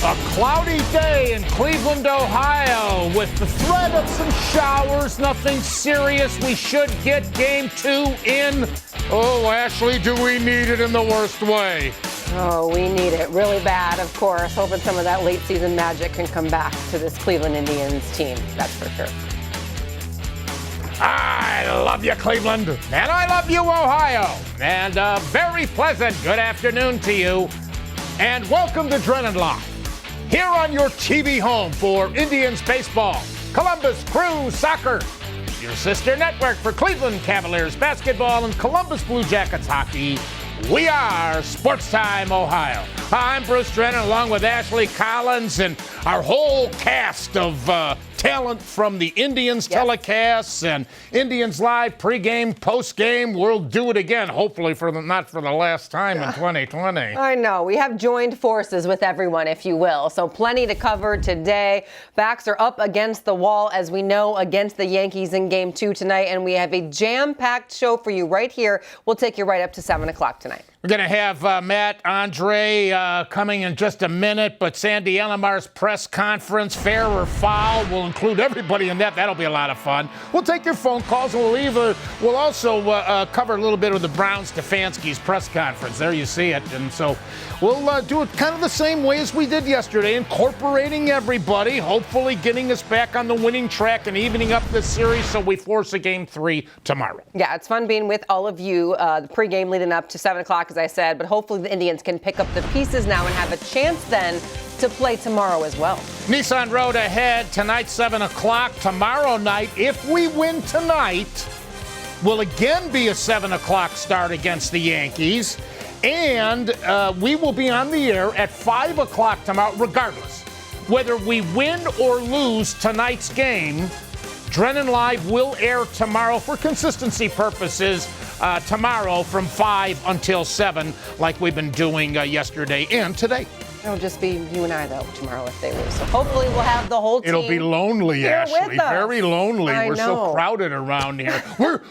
A cloudy day in Cleveland, Ohio, with the threat of some showers. Nothing serious. We should get game 2 in. Oh, Ashley, do we need it in the worst way? Oh, we need it really bad, of course. Hoping some of that late season magic can come back to this Cleveland Indians team. That's for sure. I love you, Cleveland. And I love you, Ohio. And a very pleasant good afternoon to you. And welcome to Drennan Live. Here on your TV home for Indians baseball, Columbus Crew Soccer, your sister network for Cleveland Cavaliers basketball and Columbus Blue Jackets hockey. We are Sports Time Ohio. I'm Bruce Drennan along with Ashley Collins and our whole cast of talent from the Indians telecasts and Indians Live pregame, postgame. We'll do it again, hopefully not for the last time in 2020. I know. We have joined forces with everyone, if you will. So plenty to cover today. Backs are up against the wall, as we know, against the Yankees in Game 2 tonight. And we have a jam-packed show for you right here. We'll take you right up to 7 o'clock tonight. We're going to have Matt Andre coming in just a minute, but Sandy Elamar's press conference, fair or foul, we'll include everybody in that. That'll be a lot of fun. We'll take your phone calls, and we'll also cover a little bit of the Brown-Stefanski's press conference. There you see it. And so we'll do it kind of the same way as we did yesterday, incorporating everybody, hopefully getting us back on the winning track and evening up this series so we force a Game 3 tomorrow. Yeah, it's fun being with all of you. The pregame leading up to 7 o'clock, as I said, but hopefully the Indians can pick up the pieces now and have a chance then to play tomorrow as well. Nissan Road ahead tonight, 7 o'clock. Tomorrow night, if we win tonight, will again be a 7 o'clock start against the Yankees. And we will be on the air at 5 o'clock tomorrow, regardless. Whether we win or lose tonight's game, Drennan Live will air tomorrow for consistency purposes. Tomorrow from 5 until 7, like we've been doing yesterday and today. It'll just be you and I, though, tomorrow if they lose. So hopefully we'll have the whole team. It'll be lonely, here Ashley. with us. Very lonely. We're so crowded around here.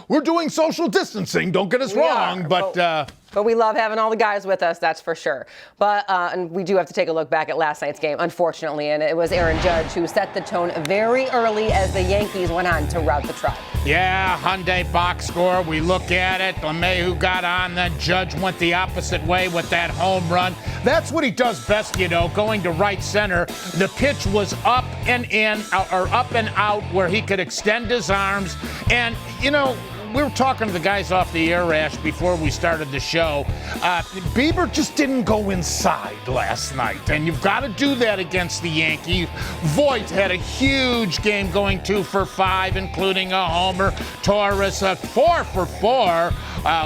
We're doing social distancing. Don't get us wrong, But we love having all the guys with us, that's for sure. But and we do have to take a look back at last night's game, unfortunately, and it was Aaron Judge who set the tone very early as the Yankees went on to rout the Tribe. Yeah, Hyundai box score. We look at it. LeMahieu got on, then Judge went the opposite way with that home run. That's what he does best, going to right center. The pitch was up and in, or up and out, where he could extend his arms. And, we were talking to the guys off the air, Ash, before we started the show. Bieber just didn't go inside last night, and you've got to do that against the Yankees. Voit had a huge game, going 2 for 5, including a homer. Torres 4 for 4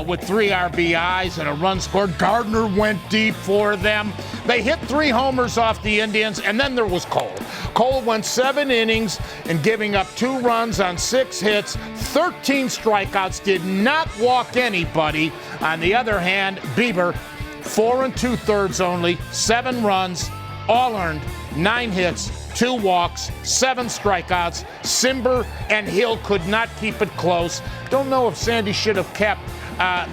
with 3 RBIs and a run scored. Gardner went deep for them. They hit 3 homers off the Indians, and then there was Cole. Cole went 7 innings and giving up 2 runs on 6 hits, 13 strikeouts, did not walk anybody. On the other hand, Bieber, 4 2/3 only, 7 runs, all earned, 9 hits, 2 walks, 7 strikeouts. Simber and Hill could not keep it close. Don't know if Sandy should have kept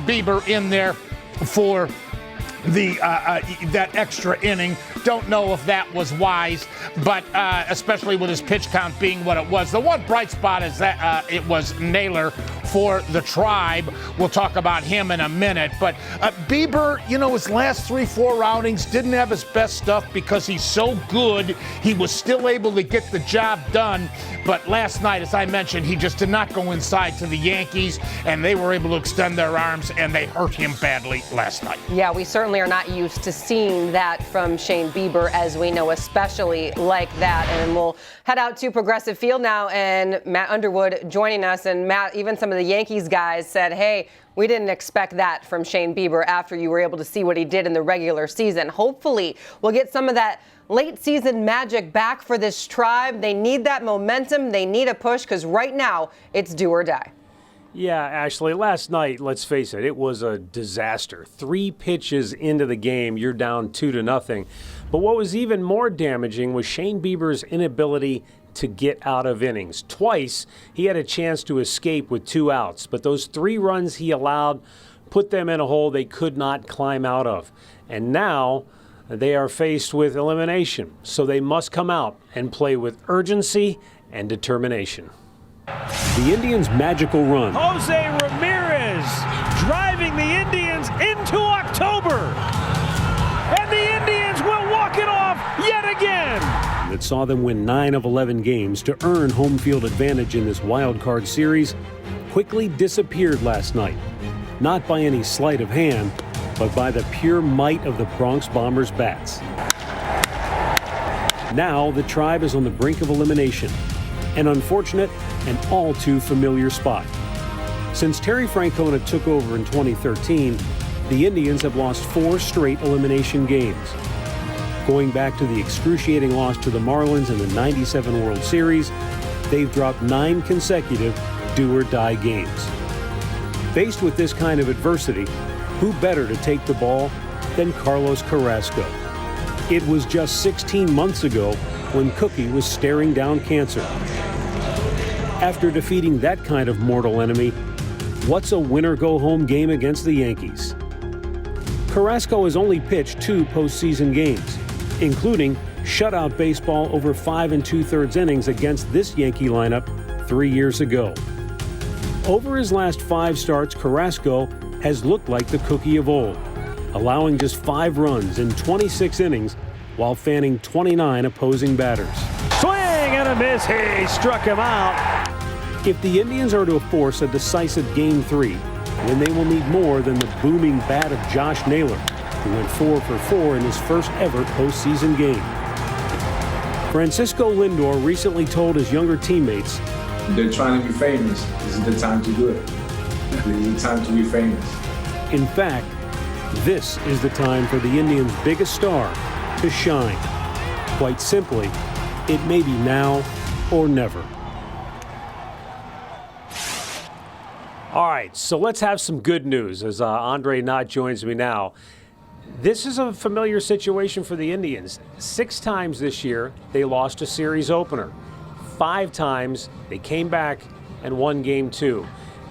Bieber in there for that extra inning. Don't know if that was wise, but especially with his pitch count being what it was. The one bright spot is that it was Naylor for the Tribe. We'll talk about him in a minute. But Bieber, his last 3-4 outings didn't have his best stuff because he's so good. He was still able to get the job done. But last night, as I mentioned, he just did not go inside to the Yankees, and they were able to extend their arms, and they hurt him badly last night. Yeah, we certainly are not used to seeing that from Shane Bieber, as we know, especially like that. And we'll head out to Progressive Field now, and Matt Underwood joining us. And Matt, even some of the Yankees guys said, hey, we didn't expect that from Shane Bieber after you were able to see what he did in the regular season. Hopefully we'll get some of that late season magic back for this Tribe. They need that momentum. They need a push, because right now it's do or die. Yeah, Ashley, last night, let's face it, it was a disaster. 3 pitches into the game, you're down 2-0. But what was even more damaging was Shane Bieber's inability to get out of innings. Twice, he had a chance to escape with 2 outs, but those 3 runs he allowed put them in a hole they could not climb out of. And now they are faced with elimination, so they must come out and play with urgency and determination. The Indians' magical run. Jose Ramirez driving the Indians into October. And the Indians will walk it off yet again. That saw them win 9 of 11 games to earn home field advantage in this wild card series quickly disappeared last night. Not by any sleight of hand, but by the pure might of the Bronx Bombers' bats. Now the Tribe is on the brink of elimination. An unfortunate and all too familiar spot. Since Terry Francona took over in 2013, the Indians have lost 4 straight elimination games. Going back to the excruciating loss to the Marlins in the '97 World Series, they've dropped 9 consecutive do-or-die games. Faced with this kind of adversity, who better to take the ball than Carlos Carrasco? It was just 16 months ago when Cookie was staring down cancer. After defeating that kind of mortal enemy, what's a winner-go-home game against the Yankees? Carrasco has only pitched 2 postseason games, including shutout baseball over 5 2/3 innings against this Yankee lineup 3 years ago. Over his last 5 starts, Carrasco has looked like the Cookie of old, allowing just 5 runs in 26 innings while fanning 29 opposing batters. Swing and a miss. He struck him out. If the Indians are to force a decisive Game 3, then they will need more than the booming bat of Josh Naylor, who went 4 for 4 in his first ever postseason game. Francisco Lindor recently told his younger teammates, "They're trying to be famous. This is the time to do it. This is the time to be famous." in fact, this is the time for the Indians' biggest star to shine. Quite simply, it may be now or never. All right, so let's have some good news as Andre Knott joins me now. This is a familiar situation for the Indians. 6 times this year, they lost a series opener. 5 times, they came back and won Game 2.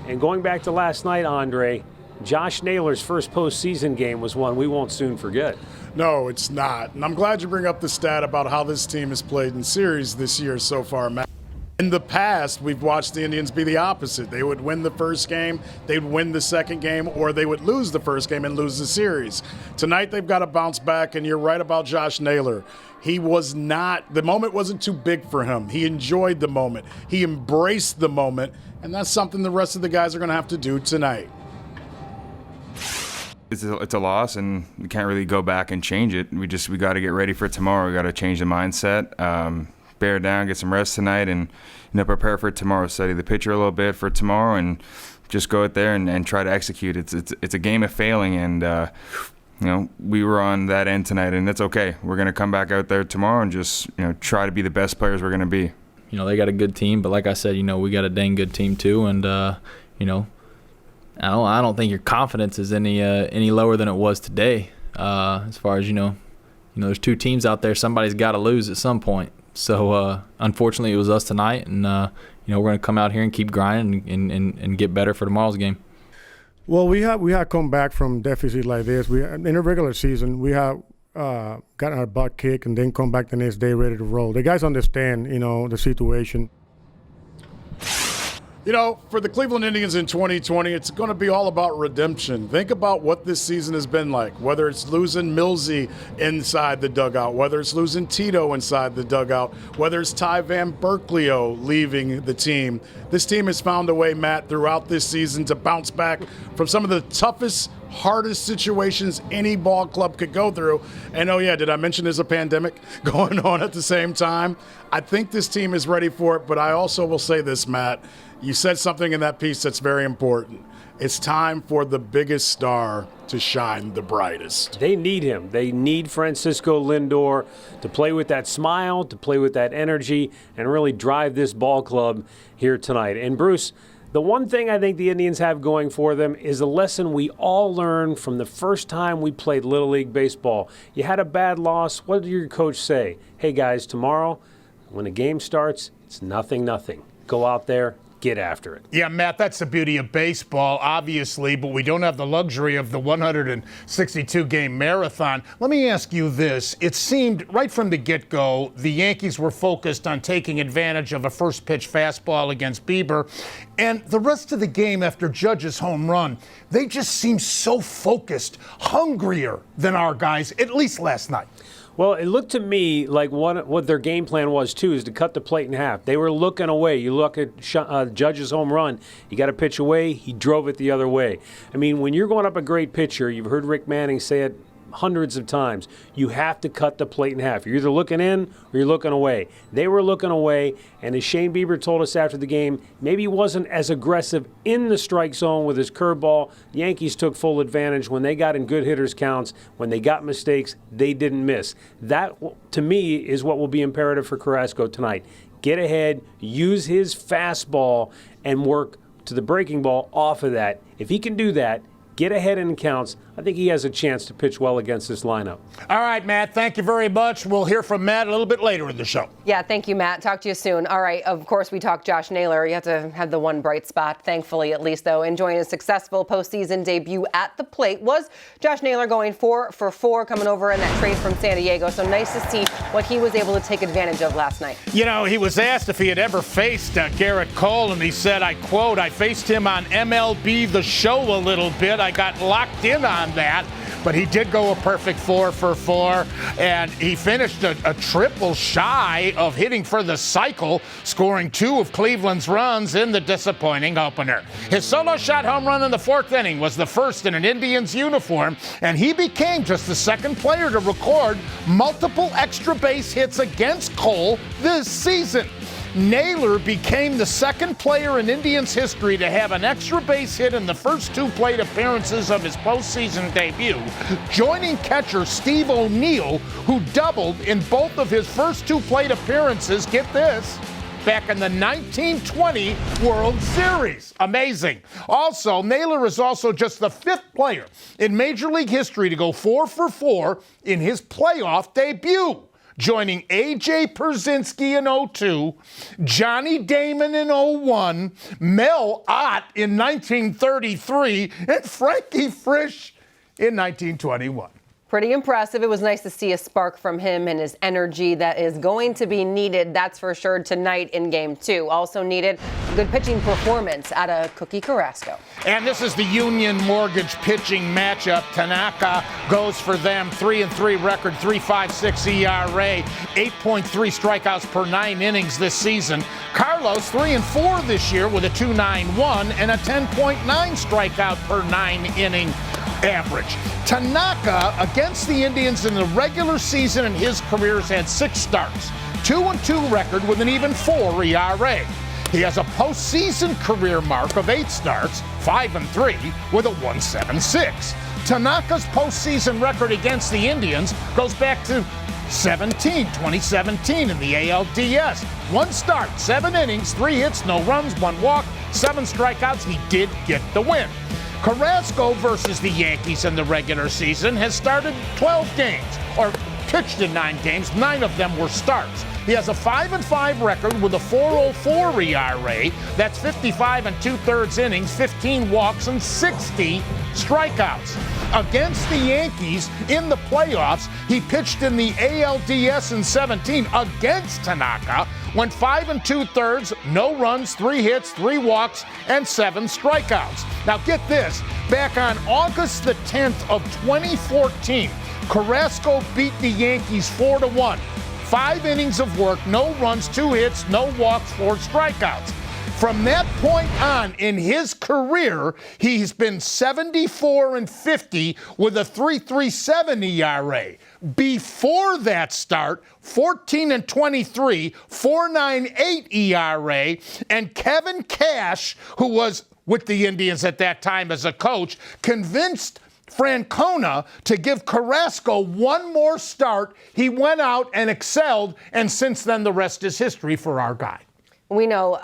And going back to last night, Andre, Josh Naylor's first postseason game was one we won't soon forget. No, it's not. And I'm glad you bring up the stat about how this team has played in series this year so far, Matt. In the past, we've watched the Indians be the opposite. They would win the first game, they'd win the second game, or they would lose the first game and lose the series. Tonight, they've got to bounce back, and you're right about Josh Naylor. He was not, the moment wasn't too big for him. He enjoyed the moment. He embraced the moment, and that's something the rest of the guys are going to have to do tonight. It's a loss, and we can't really go back and change it. We got to get ready for tomorrow. We got to change the mindset. Bear down, get some rest tonight, and prepare for tomorrow. Study the pitcher a little bit for tomorrow, and just go out there and try to execute. It's a game of failing, and we were on that end tonight, and that's okay. We're gonna come back out there tomorrow and just try to be the best players we're gonna be. They got a good team, but like I said, we got a dang good team too, and I don't think your confidence is any lower than it was today. As far as there's 2 teams out there. Somebody's got to lose at some point. So, unfortunately, it was us tonight, and, we're going to come out here and keep grinding and get better for tomorrow's game. Well, we have come back from deficit like this. In a regular season, we have gotten our butt kicked and then come back the next day ready to roll. The guys understand, the situation. For the Cleveland Indians in 2020, it's going to be all about redemption. Think about what this season has been like, whether it's losing Millsy inside the dugout, whether it's losing Tito inside the dugout, whether it's Ty Van Berkeley leaving the team. This team has found a way, Matt, throughout this season to bounce back from some of the toughest, hardest situations any ball club could go through. And did I mention there's a pandemic going on at the same time? I think this team is ready for it, but I also will say this, Matt. You said something in that piece that's very important. It's time for the biggest star to shine the brightest. They need him. They need Francisco Lindor to play with that smile, to play with that energy, and really drive this ball club here tonight. And Bruce, the one thing I think the Indians have going for them is a lesson we all learned from the first time we played Little League Baseball. You had a bad loss. What did your coach say? Hey, guys, tomorrow when the game starts, it's 0-0. Go out there, get after it. Yeah, Matt, that's the beauty of baseball, obviously, but we don't have the luxury of the 162-game marathon. Let me ask you this. It seemed right from the get-go the Yankees were focused on taking advantage of a first-pitch fastball against Bieber, and the rest of the game after Judge's home run, they just seemed so focused, hungrier than our guys, at least last night. Well, it looked to me like what their game plan was, too, is to cut the plate in half. They were looking away. You look at Judge's home run, you got to pitch away, he drove it the other way. I mean, when you're going up a great pitcher, you've heard Rick Manning say it hundreds of times, you have to cut the plate in half. You're either looking in or you're looking away. They were looking away, and as Shane Bieber told us after the game, maybe he wasn't as aggressive in the strike zone with his curveball. The Yankees took full advantage when they got in good hitters counts. When they got mistakes, they didn't miss. That, to me, is what will be imperative for Carrasco tonight. Get ahead, use his fastball, and work to the breaking ball off of that. If he can do that, get ahead in counts, I think he has a chance to pitch well against this lineup. All right, Matt, thank you very much. We'll hear from Matt a little bit later in the show. Yeah, thank you, Matt. Talk to you soon. All right, of course, we talked Josh Naylor. You have to have the one bright spot, thankfully, at least, though. Enjoying a successful postseason debut at the plate was Josh Naylor going 4 for 4, coming over in that trade from San Diego. So nice to see what he was able to take advantage of last night. You know, he was asked if he had ever faced Garrett Cole, and he said, I quote, I faced him on MLB The Show a little bit. I got locked in on that. But he did go a perfect 4 for 4, and he finished a triple shy of hitting for the cycle, scoring 2 of Cleveland's runs in the disappointing opener. His solo shot home run in the 4th inning was the first in an Indians uniform, and he became just the second player to record multiple extra base hits against Cole this season. Naylor became the second player in Indians history to have an extra base hit in the first 2 plate appearances of his postseason debut, joining catcher Steve O'Neill, who doubled in both of his first 2 plate appearances, get this, back in the 1920 World Series. Amazing. Also, Naylor is also just the 5th player in Major League history to go 4 for 4 in his playoff debut, joining A.J. Pierzynski in 02, Johnny Damon in 01, Mel Ott in 1933, and Frankie Frisch in 1921. Pretty impressive. It was nice to see a spark from him and his energy that is going to be needed, that's for sure, tonight in Game 2. Also needed a good pitching performance out of Cookie Carrasco. And this is the Union Mortgage pitching matchup. Tanaka goes for them, 3-3 record, 3.56 ERA, 8.3 strikeouts per 9 innings this season. Carlos, 3-4 this year with a 2.91 and a 10.9 strikeout per 9 inning average. Tanaka, against the Indians in the regular season in his career, has had 6 starts, 2-2 record with an even 4 ERA. He has a postseason career mark of 8 starts, 5-3 with a 1.76. Tanaka's postseason record against the Indians goes back to 2017 in the ALDS. 1 start, 7 innings, 3 hits, no runs, 1 walk, 7 strikeouts. He did get the win. Carrasco versus the Yankees in the regular season has started 12 games, or pitched in 9 games. 9 of them were starts. He has a 5-5 record with a 4.04 ERA. That's 55 2/3 innings, 15 walks, and 60 strikeouts. Against the Yankees in the playoffs, he pitched in the ALDS in 17 against Tanaka, went 5 2/3, no runs, 3 hits, 3 walks, and 7 strikeouts. Now get this, back on August the 10th of 2014, Carrasco beat the Yankees 4-1. 5 innings of work, no runs, 2 hits, no walks, 4 strikeouts. From that point on in his career, he's been 74-50 with a 3.37 ERA. Before that start, 14-23, 4.98 ERA, and Kevin Cash, who was with the Indians at that time as a coach, convinced Francona to give Carrasco 1 more start. He went out and excelled, and since then the rest is history for our guy. We know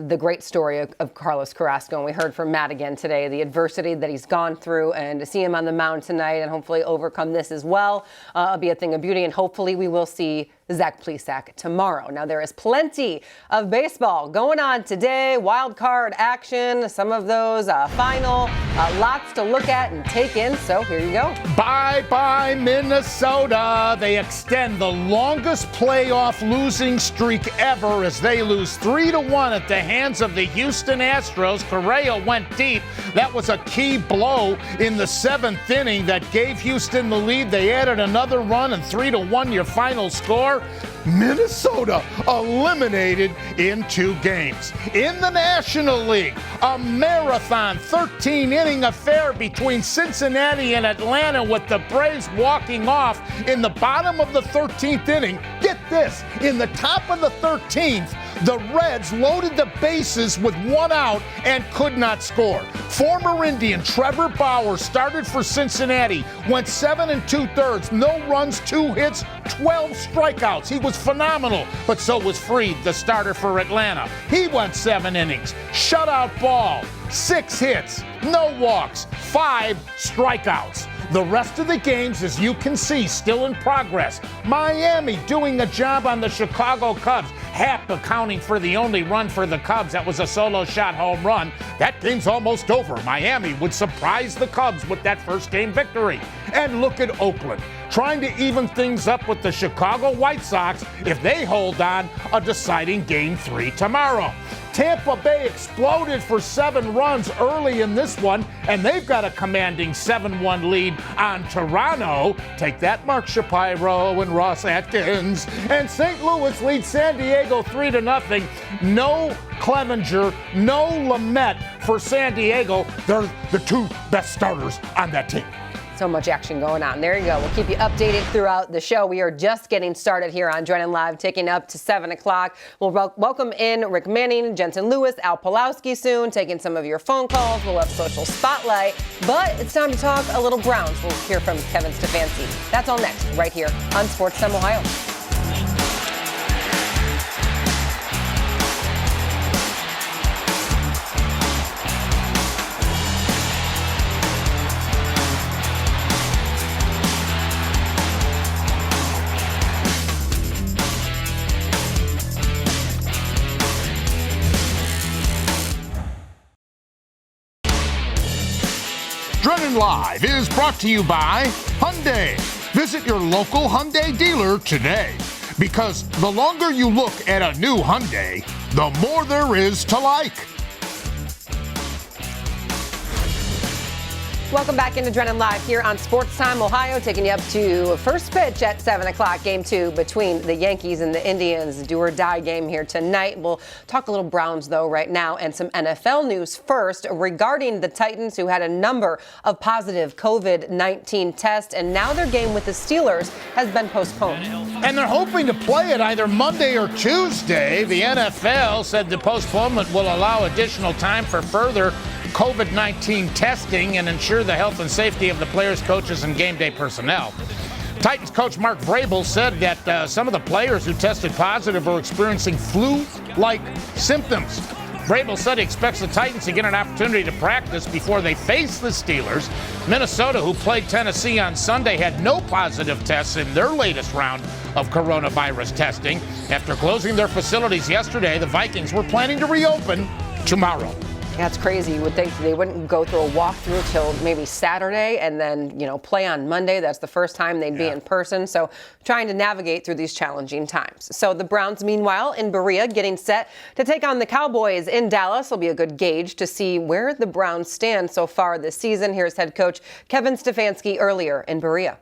the great story of Carlos Carrasco, and we heard from Matt again today, the adversity that he's gone through, and to see him on the mound tonight and hopefully overcome this as well, will be a thing of beauty, and hopefully we will see Zach Plesac tomorrow. Now, there is plenty of baseball going on today, wild card action, some of those final, lots to look at and take in, so here you go. Bye-bye, Minnesota. They extend the longest playoff losing streak ever as they lose 3-1 at the hands of the Houston Astros. Correa went deep. That was a key blow in the 7th inning that gave Houston the lead. They added another run, and 3-1 your final score. Minnesota eliminated in 2 games. In the National League, a marathon 13-inning affair between Cincinnati and Atlanta, with the Braves walking off in the bottom of the 13th inning. Get this, in the top of the 13th, the Reds loaded the bases with 1 out and could not score. Former Indian Trevor Bauer started for Cincinnati, went 7 2/3, no runs, 2 hits, 12 strikeouts. He was phenomenal, but so was Fried, the starter for Atlanta. He went 7 innings, shutout ball, 6 hits, no walks, 5 strikeouts. The rest of the games, as you can see, still in progress. Miami doing a job on the Chicago Cubs. Happ accounting for the only run for the Cubs. That was a solo shot home run. That game's almost over. Miami would surprise the Cubs with that first game victory. And look at Oakland, trying to even things up with the Chicago White Sox if they hold on a deciding Game 3 tomorrow. Tampa Bay exploded for 7 runs early in this one, and they've got a commanding 7-1 lead on Toronto. Take that, Mark Shapiro and Ross Atkins. And St. Louis leads San Diego 3-0. No Clevenger, no Lamet for San Diego. They're the 2 best starters on that team. So much action going on. There you go. We'll keep you updated throughout the show. We are just getting started here on Drennan Live, taking up to 7 o'clock. We'll welcome in Rick Manning, Jensen Lewis, Al Pulowski soon, taking some of your phone calls. We'll have Social Spotlight. But it's time to talk a little Browns. We'll hear from Kevin Stefanski. That's all next, right here on Sports Time Ohio. Drennan Live is brought to you by Hyundai. Visit your local Hyundai dealer today, because the longer you look at a new Hyundai, the more there is to like. Welcome back into Drennan Live here on Sports Time Ohio, taking you up to first pitch at 7 o'clock, Game 2 between the Yankees and the Indians. Do or die game here tonight. We'll talk a little Browns, though, right now, and some NFL news first regarding the Titans, who had a number of positive COVID-19 tests, and now their game with the Steelers has been postponed. And they're hoping to play it either Monday or Tuesday. The NFL said the postponement will allow additional time for further COVID-19 testing and ensure the health and safety of the players, coaches, and game day personnel. Titans coach Mark Vrabel said that some of the players who tested positive are experiencing flu-like symptoms. Vrabel said he expects the Titans to get an opportunity to practice before they face the Steelers. Minnesota, who played Tennessee on Sunday, had no positive tests in their latest round of coronavirus testing. After closing their facilities yesterday, the Vikings were planning to reopen tomorrow. That's crazy. You would think they wouldn't go through a walkthrough till maybe Saturday and then, play on Monday. That's the first time they'd be in person. So trying to navigate through these challenging times. So the Browns, meanwhile, in Berea, getting set to take on the Cowboys in Dallas. Will be a good gauge to see where the Browns stand so far this season. Here's head coach Kevin Stefanski earlier in Berea.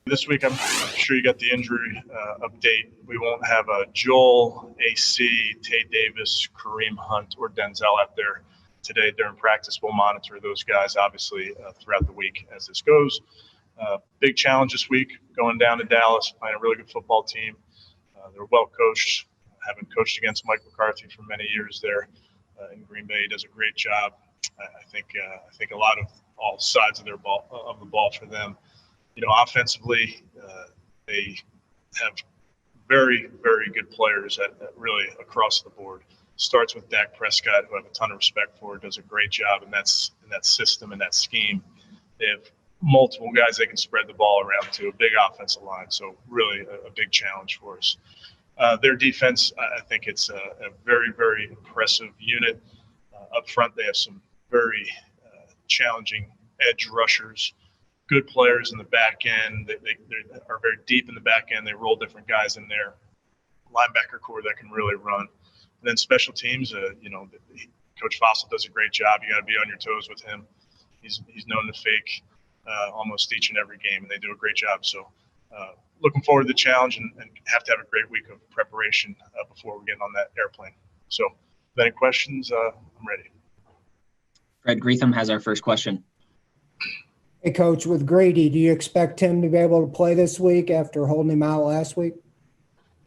This week, I'm sure you got the injury update. We won't have Joel, AC, Tay Davis, Kareem Hunt, or Denzel out there today during practice. We'll monitor those guys, obviously, throughout the week as this goes. Big challenge this week, going down to Dallas, playing a really good football team. They're well coached, having coached against Mike McCarthy for many years there in Green Bay. He does a great job. I think a lot of all sides of the ball for them. Offensively, they have very, very good players at really across the board. Starts with Dak Prescott, who I have a ton of respect for, does a great job in that system and that scheme. They have multiple guys they can spread the ball around to, a big offensive line. So really a big challenge for us. Their defense, I think it's a very, very impressive unit. Up front, they have some very challenging edge rushers, good players in the back end. They are very deep in the back end. They roll different guys in there. Linebacker core that can really run. And then special teams, Coach Fossil does a great job. You got to be on your toes with him. He's known to fake almost each and every game, and they do a great job. So looking forward to the challenge and have to have a great week of preparation before we get on that airplane. So if there are any questions, I'm ready. Fred Greetham has our first question. Hey, Coach, with Grady, do you expect him to be able to play this week after holding him out last week?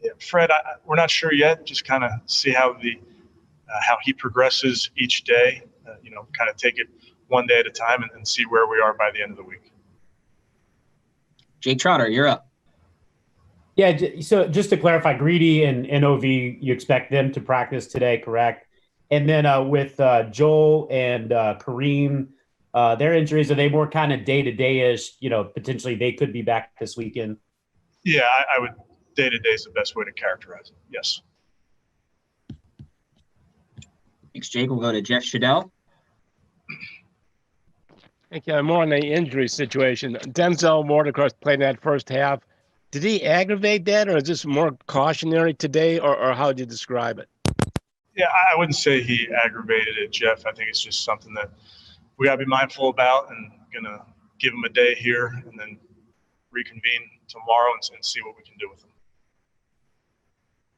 Yeah, Fred, we're not sure yet. Just kind of see how he progresses each day. Kind of take it one day at a time and see where we are by the end of the week. Jake Trotter, you're up. Yeah, so just to clarify, Greedy and NOV, you expect them to practice today, correct? And then with Joel and Kareem, their injuries, are they more kind of day-to-day-ish, potentially they could be back this weekend? Yeah, I would day-to-day is the best way to characterize it, yes. Thanks, Jake. We'll go to Jeff Shadell. Thank you. More on the injury situation. Denzel Ward, of course, played in that first half. Did he aggravate that, or is this more cautionary today, or how would you describe it? Yeah, I wouldn't say he aggravated it, Jeff. I think it's just something that we got to be mindful about, and going to give him a day here and then reconvene tomorrow and see what we can do with him.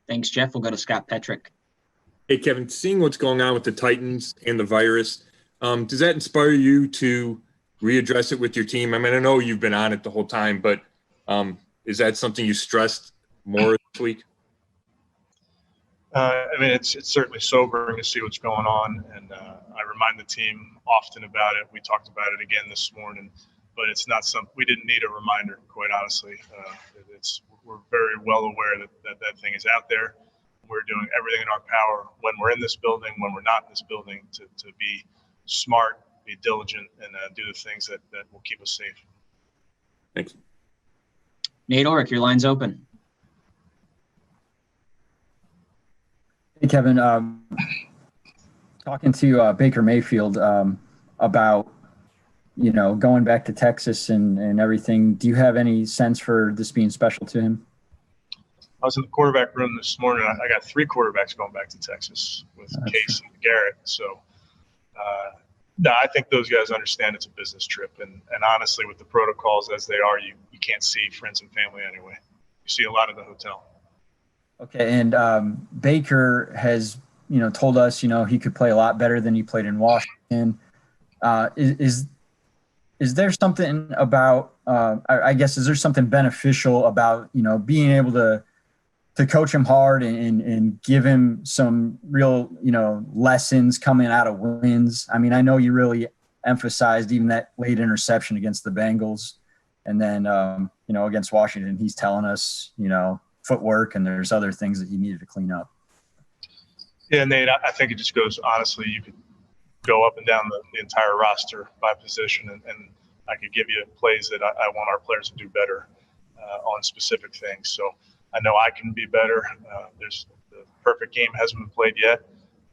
Thanks, Jeff. We'll go to Scott Petrick. Hey, Kevin, seeing what's going on with the Titans and the virus, does that inspire you to readdress it with your team? I mean, I know you've been on it the whole time, but is that something you stressed more this week? It's certainly sobering to see what's going on, and I remind the team often about it. We talked about it again this morning, but it's not something we didn't need a reminder, quite honestly. We're very well aware that thing is out there. We're doing everything in our power when we're in this building, when we're not in this building, to be smart, be diligent, and do the things that will keep us safe. Thanks. Nate Ulrich, your line's open. Hey, Kevin. Talking to Baker Mayfield about, going back to Texas and everything. Do you have any sense for this being special to him? I was in the quarterback room this morning. I got 3 quarterbacks going back to Texas with Case and Garrett. So, no, I think those guys understand it's a business trip. And honestly, with the protocols as they are, you can't see friends and family anyway. You see a lot at the hotel. Okay, and Baker has, told us, he could play a lot better than he played in Washington. Is there something about, is there something beneficial about, being able to coach him hard and give him some real, lessons coming out of wins? I mean, I know you really emphasized even that late interception against the Bengals, and then, against Washington, he's telling us, footwork, and there's other things that you needed to clean up. Yeah, Nate, I think it just goes, honestly, you could go up and down the entire roster by position, and I could give you plays that I want our players to do better on specific things. So I know I can be better. The perfect game hasn't been played yet,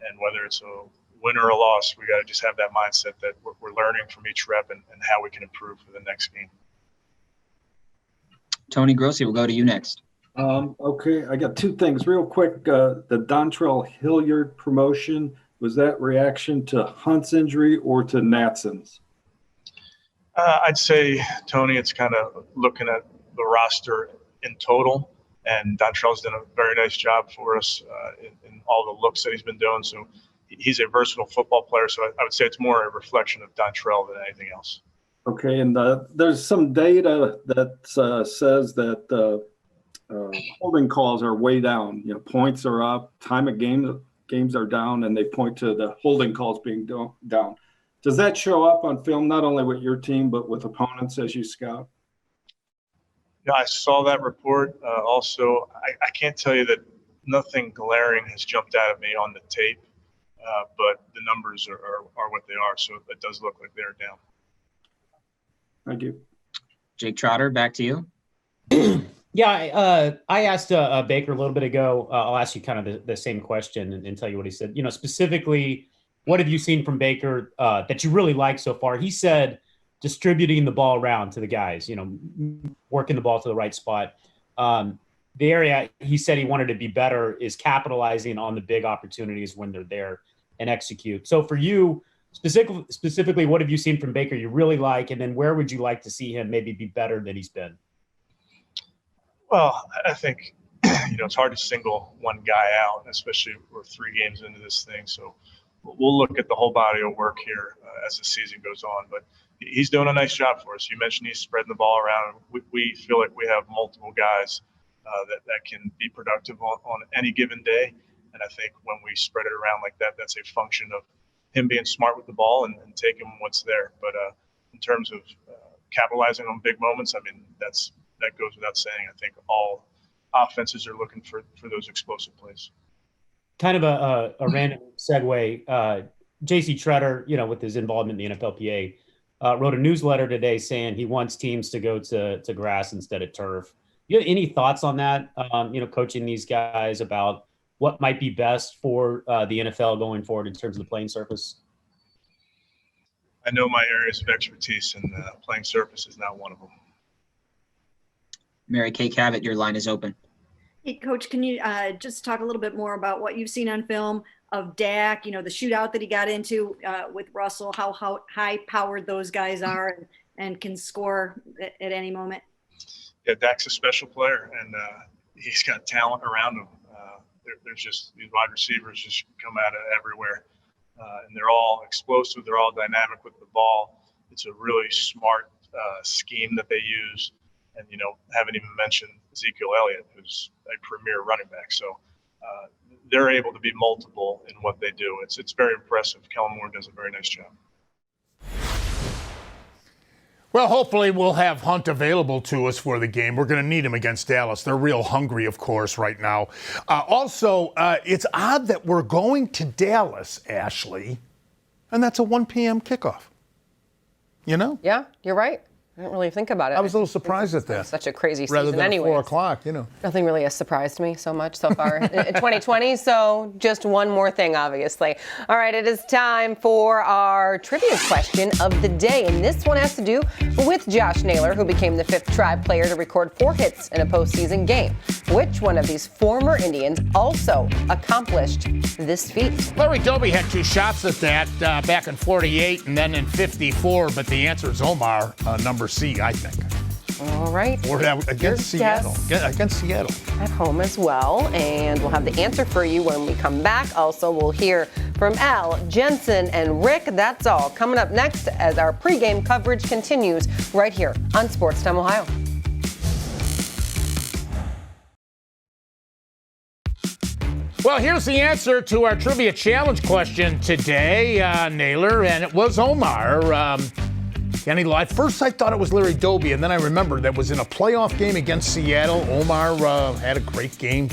and whether it's a win or a loss, we got to just have that mindset that we're learning from each rep and how we can improve for the next game. Tony Grossi, we'll go to you next. Okay, I got 2 things real quick. The Dontrell Hilliard promotion, was that reaction to Hunt's injury or to Natson's? I'd say, Tony, it's kind of looking at the roster in total, and Dontrell's done a very nice job for us in all the looks that he's been doing. So he's a versatile football player, so I would say it's more a reflection of Dontrell than anything else. Okay, and there's some data that says that holding calls are way down. Points are up, time of games are down, and they point to the holding calls being down. Does that show up on film, not only with your team, but with opponents as you scout? Yeah, I saw that report. Also, I can't tell you that nothing glaring has jumped out at me on the tape, but the numbers are what they are, so it does look like they're down. Thank you. Jake Trotter, back to you. Yeah, I asked Baker a little bit ago. I'll ask you kind of the same question and tell you what he said. Specifically, what have you seen from Baker that you really like so far? He said distributing the ball around to the guys, working the ball to the right spot. The area he said he wanted to be better is capitalizing on the big opportunities when they're there and execute. So for you, specifically, what have you seen from Baker you really like? And then where would you like to see him maybe be better than he's been? Well, I think, it's hard to single one guy out, especially we're 3 games into this thing. So we'll look at the whole body of work here as the season goes on. But he's doing a nice job for us. You mentioned he's spreading the ball around. We feel like we have multiple guys that can be productive on any given day. And I think when we spread it around like that, that's a function of him being smart with the ball and taking what's there. But in terms of capitalizing on big moments, I mean, that goes without saying. I think all offenses are looking for those explosive plays. Kind of a random segue. J.C. Tretter, with his involvement in the NFLPA, wrote a newsletter today saying he wants teams to go to grass instead of turf. You have any thoughts on that? Coaching these guys about what might be best for the NFL going forward in terms of the playing surface? I know my areas of expertise, and playing surface is not one of them. Mary Kay Cavett, your line is open. Hey, Coach, can you just talk a little bit more about what you've seen on film of Dak, the shootout that he got into with Russell, how high-powered those guys are and can score at any moment? Yeah, Dak's a special player, and he's got talent around him. There's just these wide receivers just come out of everywhere, and they're all explosive. They're all dynamic with the ball. It's a really smart scheme that they use. And, haven't even mentioned Ezekiel Elliott, who's a premier running back. So they're able to be multiple in what they do. It's very impressive. Kellen Moore does a very nice job. Well, hopefully we'll have Hunt available to us for the game. We're going to need him against Dallas. They're real hungry, of course, right now. Also, it's odd that we're going to Dallas, Ashley, and that's a 1 p.m. kickoff. Yeah, you're right. I didn't really think about it. I was a little surprised at that. Such a crazy season rather than anyway. 4 o'clock, Nothing really has surprised me so much so far in 2020, so just one more thing, obviously. All right, it is time for our trivia question of the day, and this one has to do with Josh Naylor, who became the 5th Tribe player to record 4 hits in a postseason game. Which one of these former Indians also accomplished this feat? Larry Doby had 2 shots at that back in 48 and then in 54, but the answer is Omar, number C, I think. All right. Or against Seattle. Against Seattle. At home as well. And we'll have the answer for you when we come back. Also, we'll hear from Al, Jensen, and Rick. That's all coming up next as our pregame coverage continues right here on Sports Time Ohio. Well, here's the answer to our trivia challenge question today, Naylor, and it was Omar. At first I thought it was Larry Doby, and then I remembered that was in a playoff game against Seattle. Omar had a great game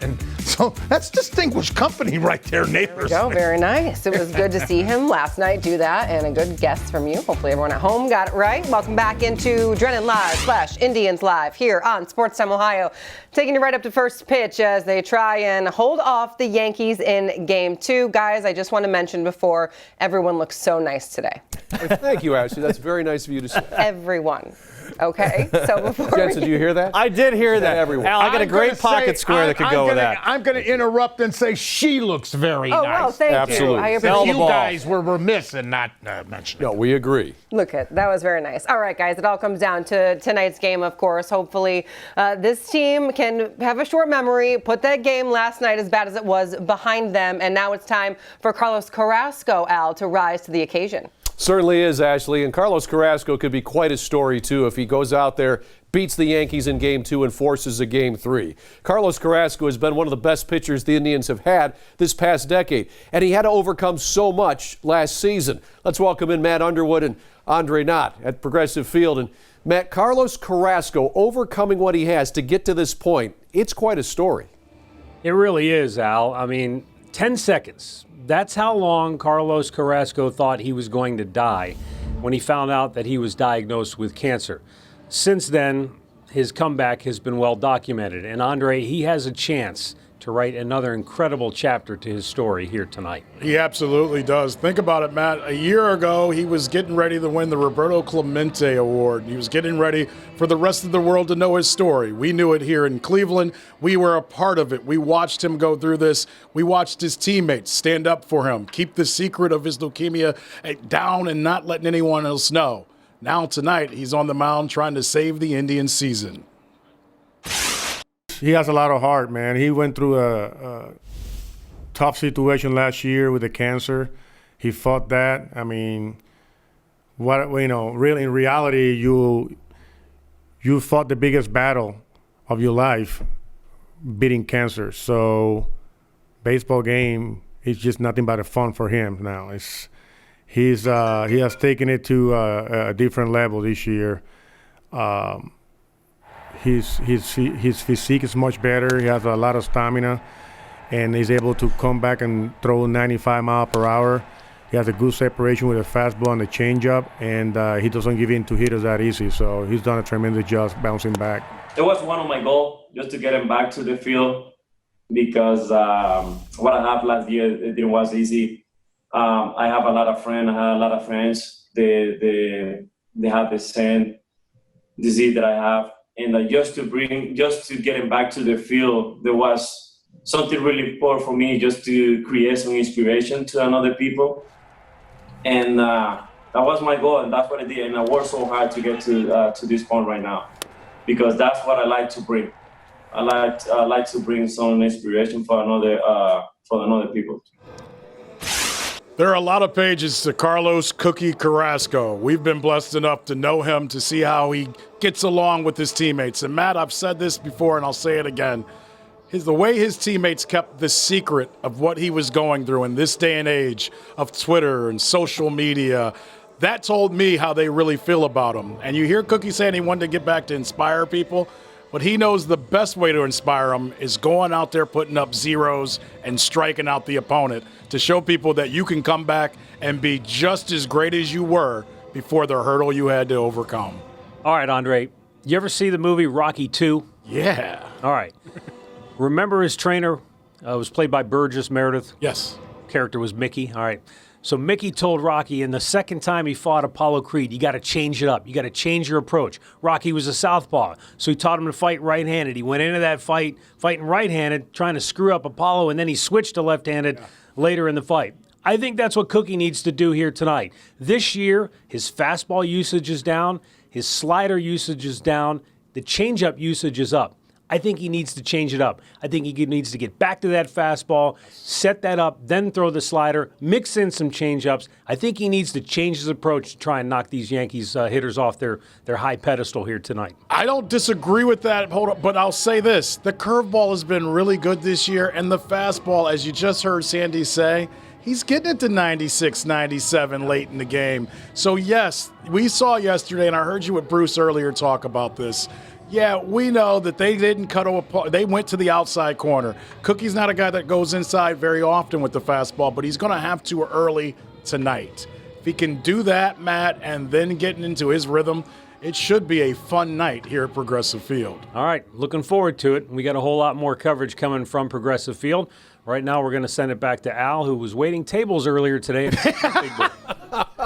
and so that's distinguished company right there, Naylor. There we go, very nice. It was good to see him last night do that, and a good guess from you. Hopefully everyone at home got it right. Welcome back into Drennan Live / Indians Live here on Sports Time Ohio. Taking you right up to first pitch as they try and hold off the Yankees in Game 2. Guys, I just want to mention before, everyone looks so nice today. Thank you, Ashley. That's very nice of you to say. Everyone. Okay, so before Jensen, do you hear that? I did hear that. Everyone. Al, I got a great pocket square that could go with that. I'm going to interrupt and say she looks very nice. Well, thank Absolutely. you. I appreciate You guys were remiss in not mentioning. No, we agree. Look, that was very nice. All right, guys, it all comes down to tonight's game, of course. Hopefully, this team can have a short memory, put that game last night, as bad as it was, behind them, and now it's time for Carlos Carrasco, Al, to rise to the occasion. Certainly is, Ashley. And Carlos Carrasco could be quite a story, too, if he goes out there, beats the Yankees in Game 2 and forces a Game 3. Carlos Carrasco has been one of the best pitchers the Indians have had this past decade, and he had to overcome so much last season. Let's welcome in Matt Underwood and Andre Knott at Progressive Field. And Matt, Carlos Carrasco overcoming what he has to get to this point, it's quite a story. It really is, Al. I mean, 10 seconds. That's how long Carlos Carrasco thought he was going to die. when he found out that he was diagnosed with cancer. Since then, his comeback has been well documented. And Andre, he has a chance to write another incredible chapter to his story here tonight. He absolutely does. Think about it, Matt. A year ago, he was getting ready to win the Roberto Clemente Award. He was getting ready for the rest of the world to know his story. We knew it here in Cleveland. We were a part of it. We watched him go through this. We watched his teammates stand up for him, keep the secret of his leukemia down and not letting anyone else know. Now tonight, he's on the mound trying to save the Indians season. He has a lot of heart, man. He went through a tough situation last year with the cancer. He fought that. I mean, really in reality, you fought the biggest battle of your life, beating cancer. So, baseball game is just nothing but a fun for him now. He has taken it to a different level this year. His physique is much better. He has a lot of stamina, and he's able to come back and throw 95 miles per hour. He has a good separation with a fastball and the changeup, and he doesn't give in to hitters that easy. So he's done a tremendous job bouncing back. It was one of my goals, just to get him back to the field, because what I had last year, it was easy. I have a lot of friends. I had a lot of friends. They have the same disease that I have. And just to get him back to the field, there was something really important for me, just to create some inspiration to another people. And that was my goal, and that's what I did. And I worked so hard to get to this point right now, because that's what I like to bring. I like to bring some inspiration for another people. There are a lot of pages to Carlos Cookie Carrasco. We've been blessed enough to know him, to see how he gets along with his teammates. And Matt, I've said this before and I'll say it again. The way his teammates kept the secret of what he was going through in this day and age of Twitter and social media, that told me how they really feel about him. And you hear Cookie saying he wanted to get back to inspire people, but he knows the best way to inspire them is going out there, putting up zeros and striking out the opponent to show people that you can come back and be just as great as you were before the hurdle you had to overcome. All right, Andre, you ever see the movie Rocky II? Yeah. All right. Remember his trainer was played by Burgess Meredith? Yes. Character was Mickey. All right. So Mickey told Rocky, in the second time he fought Apollo Creed, you got to change it up. You got to change your approach. Rocky was a southpaw, so he taught him to fight right-handed. He went into that fight fighting right-handed, trying to screw up Apollo, and then he switched to left-handed later in the fight. I think that's what Cookie needs to do here tonight. This year, his fastball usage is down, his slider usage is down, the changeup usage is up. I think he needs to change it up. I think he needs to get back to that fastball, set that up, then throw the slider, mix in some changeups. I think he needs to change his approach to try and knock these Yankees hitters off their high pedestal here tonight. I don't disagree with that, but I'll say this. The curveball has been really good this year, and the fastball, as you just heard Sandy say, he's getting it to 96, 97 late in the game. So, yes, we saw yesterday, and I heard you with Bruce earlier talk about this. Yeah, we know that they didn't cut apart. They went to the outside corner. Cookie's not a guy that goes inside very often with the fastball, but he's going to have to early tonight. If he can do that, Matt, and then getting into his rhythm, it should be a fun night here at Progressive Field. All right, looking forward to it. We got a whole lot more coverage coming from Progressive Field. Right now, we're going to send it back to Al, who was waiting tables earlier today.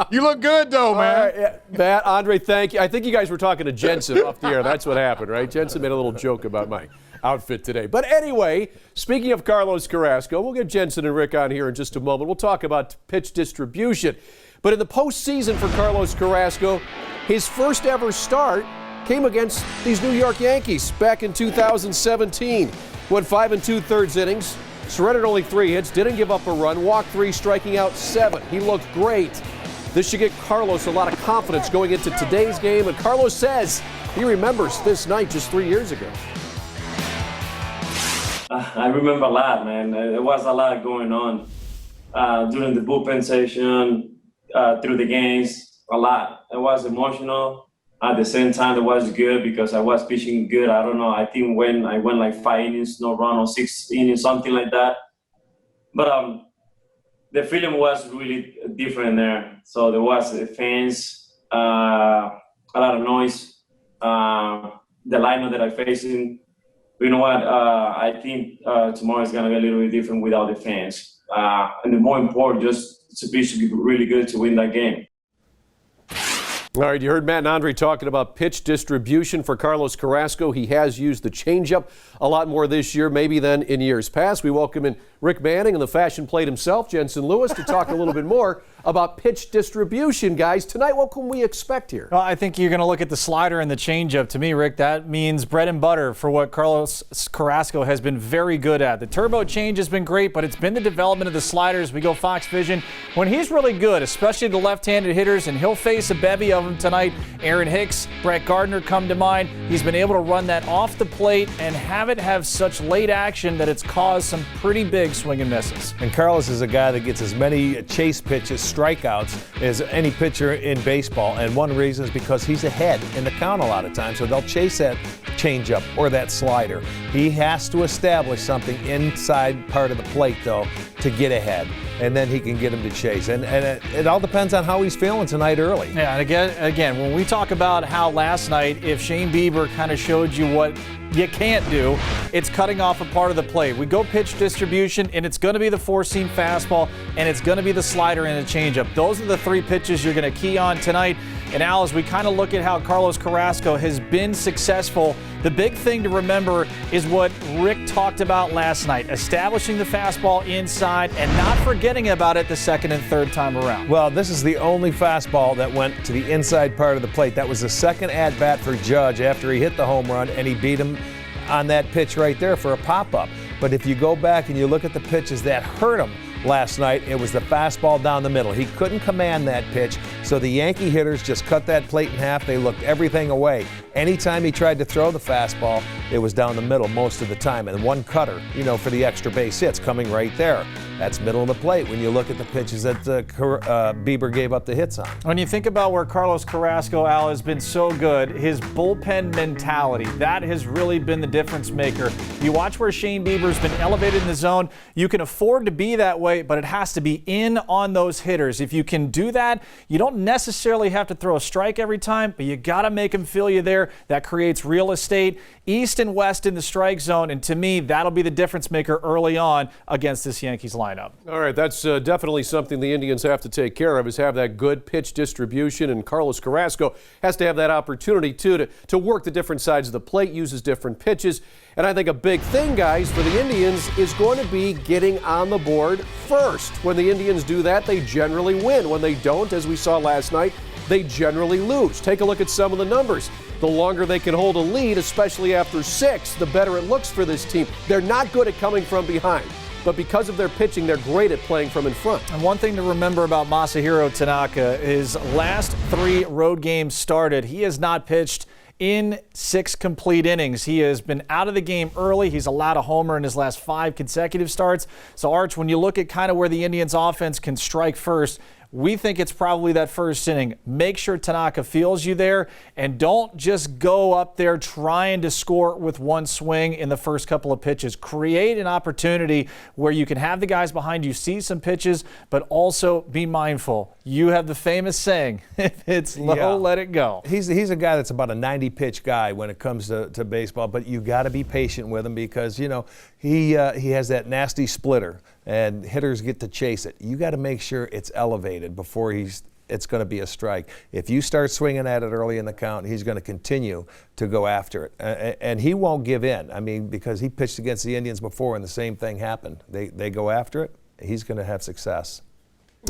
You look good, though, man. Yeah. Matt, Andre, thank you. I think you guys were talking to Jensen off the air. That's what happened, right? Jensen made a little joke about my outfit today. But anyway, speaking of Carlos Carrasco, we'll get Jensen and Rick on here in just a moment. We'll talk about pitch distribution. But in the postseason for Carlos Carrasco, his first ever start came against these New York Yankees back in 2017. Went 5 2/3 innings, surrendered only 3 hits, didn't give up a run, walked 3, striking out 7. He looked great. This should get Carlos a lot of confidence going into today's game, and Carlos says he remembers this night just 3 years ago. I remember a lot, man. There was a lot going on during the bullpen session, through the games, a lot. It was emotional. At the same time, it was good because I was pitching good. I don't know. I think when I went like 5 innings, no run, or 6 innings, something like that. But the feeling was really different there. So there was fans a lot of noise. The lineup that I'm facing, you know what? I think tomorrow is going to be a little bit different without the fans. And the more important, just to be really good to win that game. All right, you heard Matt and Andre talking about pitch distribution for Carlos Carrasco. He has used the changeup a lot more this year, maybe than in years past. We welcome in Rick Manning and the fashion plate himself, Jensen Lewis, to talk a little bit more about pitch distribution. Guys, tonight, what can we expect here? Well, I think you're going to look at the slider and the changeup. To me, Rick, that means bread and butter for what Carlos Carrasco has been very good at. The turbo change has been great, but it's been the development of the sliders. We go Fox Vision. When he's really good, especially the left-handed hitters, and he'll face a bevy of them tonight. Aaron Hicks, Brett Gardner come to mind. He's been able to run that off the plate and have it have such late action that it's caused some pretty big swing and misses. And Carlos is a guy that gets as many chase pitches, strikeouts, as any pitcher in baseball. And one reason is because he's ahead in the count a lot of times. So they'll chase that changeup or that slider. He has to establish something inside part of the plate, though, to get ahead. And then he can get him to chase. And it all depends on how he's feeling tonight early. Yeah, and again, when we talk about how last night, if Shane Bieber kind of showed you what you can't do, it's cutting off a part of the play. We go pitch distribution, and it's going to be the four-seam fastball, and it's going to be the slider and the changeup. Those are the three pitches you're going to key on tonight. And Al, as we kind of look at how Carlos Carrasco has been successful, the big thing to remember is what Rick talked about last night, establishing the fastball inside and not forgetting about it the second and third time around. Well, this is the only fastball that went to the inside part of the plate. That was the second at-bat for Judge after he hit the home run, and he beat him on that pitch right there for a pop-up. But if you go back and you look at the pitches that hurt him last night, it was the fastball down the middle. He couldn't command that pitch, so the Yankee hitters just cut that plate in half. They looked everything away. Anytime he tried to throw the fastball, it was down the middle most of the time. And one cutter, for the extra base hits coming right there. That's middle of the plate when you look at the pitches that Bieber gave up the hits on. When you think about where Carlos Carrasco, Al, has been so good, his bullpen mentality, that has really been the difference maker. You watch where Shane Bieber's been elevated in the zone. You can afford to be that way, but it has to be in on those hitters. If you can do that, you don't necessarily have to throw a strike every time, but you got to make them feel you there. That creates real estate, east and west in the strike zone, and to me, that'll be the difference maker early on against this Yankees lineup. All right, that's definitely something the Indians have to take care of, is have that good pitch distribution, and Carlos Carrasco has to have that opportunity, too, to work the different sides of the plate, uses different pitches. And I think a big thing, guys, for the Indians is going to be getting on the board first. When the Indians do that, they generally win. When they don't, as we saw last night, they generally lose. Take a look at some of the numbers. The longer they can hold a lead, especially after 6, the better it looks for this team. They're not good at coming from behind, but because of their pitching, they're great at playing from in front. And one thing to remember about Masahiro Tanaka, his last 3 road games started, he has not pitched in 6 complete innings. He has been out of the game early. He's allowed a homer in his last 5 consecutive starts. So, Arch, when you look at kind of where the Indians' offense can strike first, we think it's probably that first inning. Make sure Tanaka feels you there, and don't just go up there trying to score with one swing in the first couple of pitches. Create an opportunity where you can have the guys behind you see some pitches, but also be mindful. You have the famous saying, if it's low, let it go. He's a guy that's about a 90-pitch guy when it comes to baseball, but you got to be patient with him because, he has that nasty splitter, and hitters get to chase it. You got to make sure it's elevated before it's going to be a strike. If you start swinging at it early in the count, he's going to continue to go after it. And he won't give in. I mean, because he pitched against the Indians before and the same thing happened. They go after it, he's going to have success.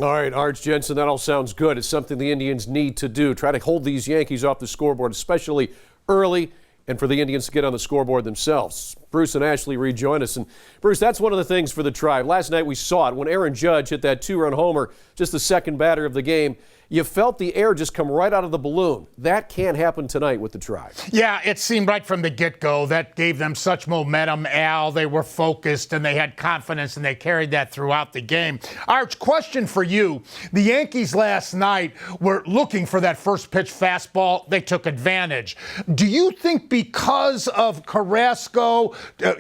All right, Arch Jensen, that all sounds good. It's something the Indians need to do. Try to hold these Yankees off the scoreboard, especially early, and for the Indians to get on the scoreboard themselves. Bruce and Ashley rejoin us. And Bruce, that's one of the things for the Tribe. Last night we saw it when Aaron Judge hit that 2-run homer, just the second batter of the game. You felt the air just come right out of the balloon. That can't happen tonight with the Tribe. Yeah, it seemed right from the get-go. That gave them such momentum, Al. They were focused and they had confidence and they carried that throughout the game. Arch, question for you. The Yankees last night were looking for that first pitch fastball. They took advantage. Do you think because of Carrasco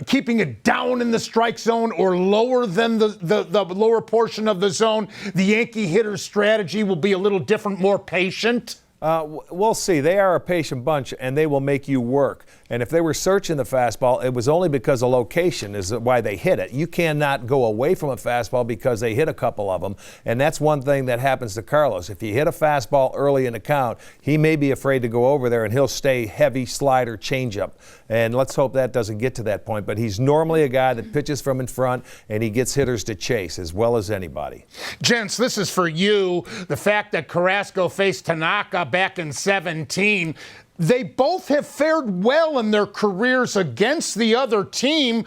keeping it down in the strike zone or lower than the lower portion of the zone, the Yankee hitter's strategy will be a little different, more patient? We'll see. They are a patient bunch, and they will make you work. And if they were searching the fastball, it was only because of location is why they hit it. You cannot go away from a fastball because they hit a couple of them, and that's one thing that happens to Carlos. If you hit a fastball early in the count, he may be afraid to go over there, and he'll stay heavy slider changeup. And let's hope that doesn't get to that point. But he's normally a guy that pitches from in front, and he gets hitters to chase as well as anybody. Gents, this is for you. The fact that Carrasco faced Tanaka back in 17, they both have fared well in their careers against the other team.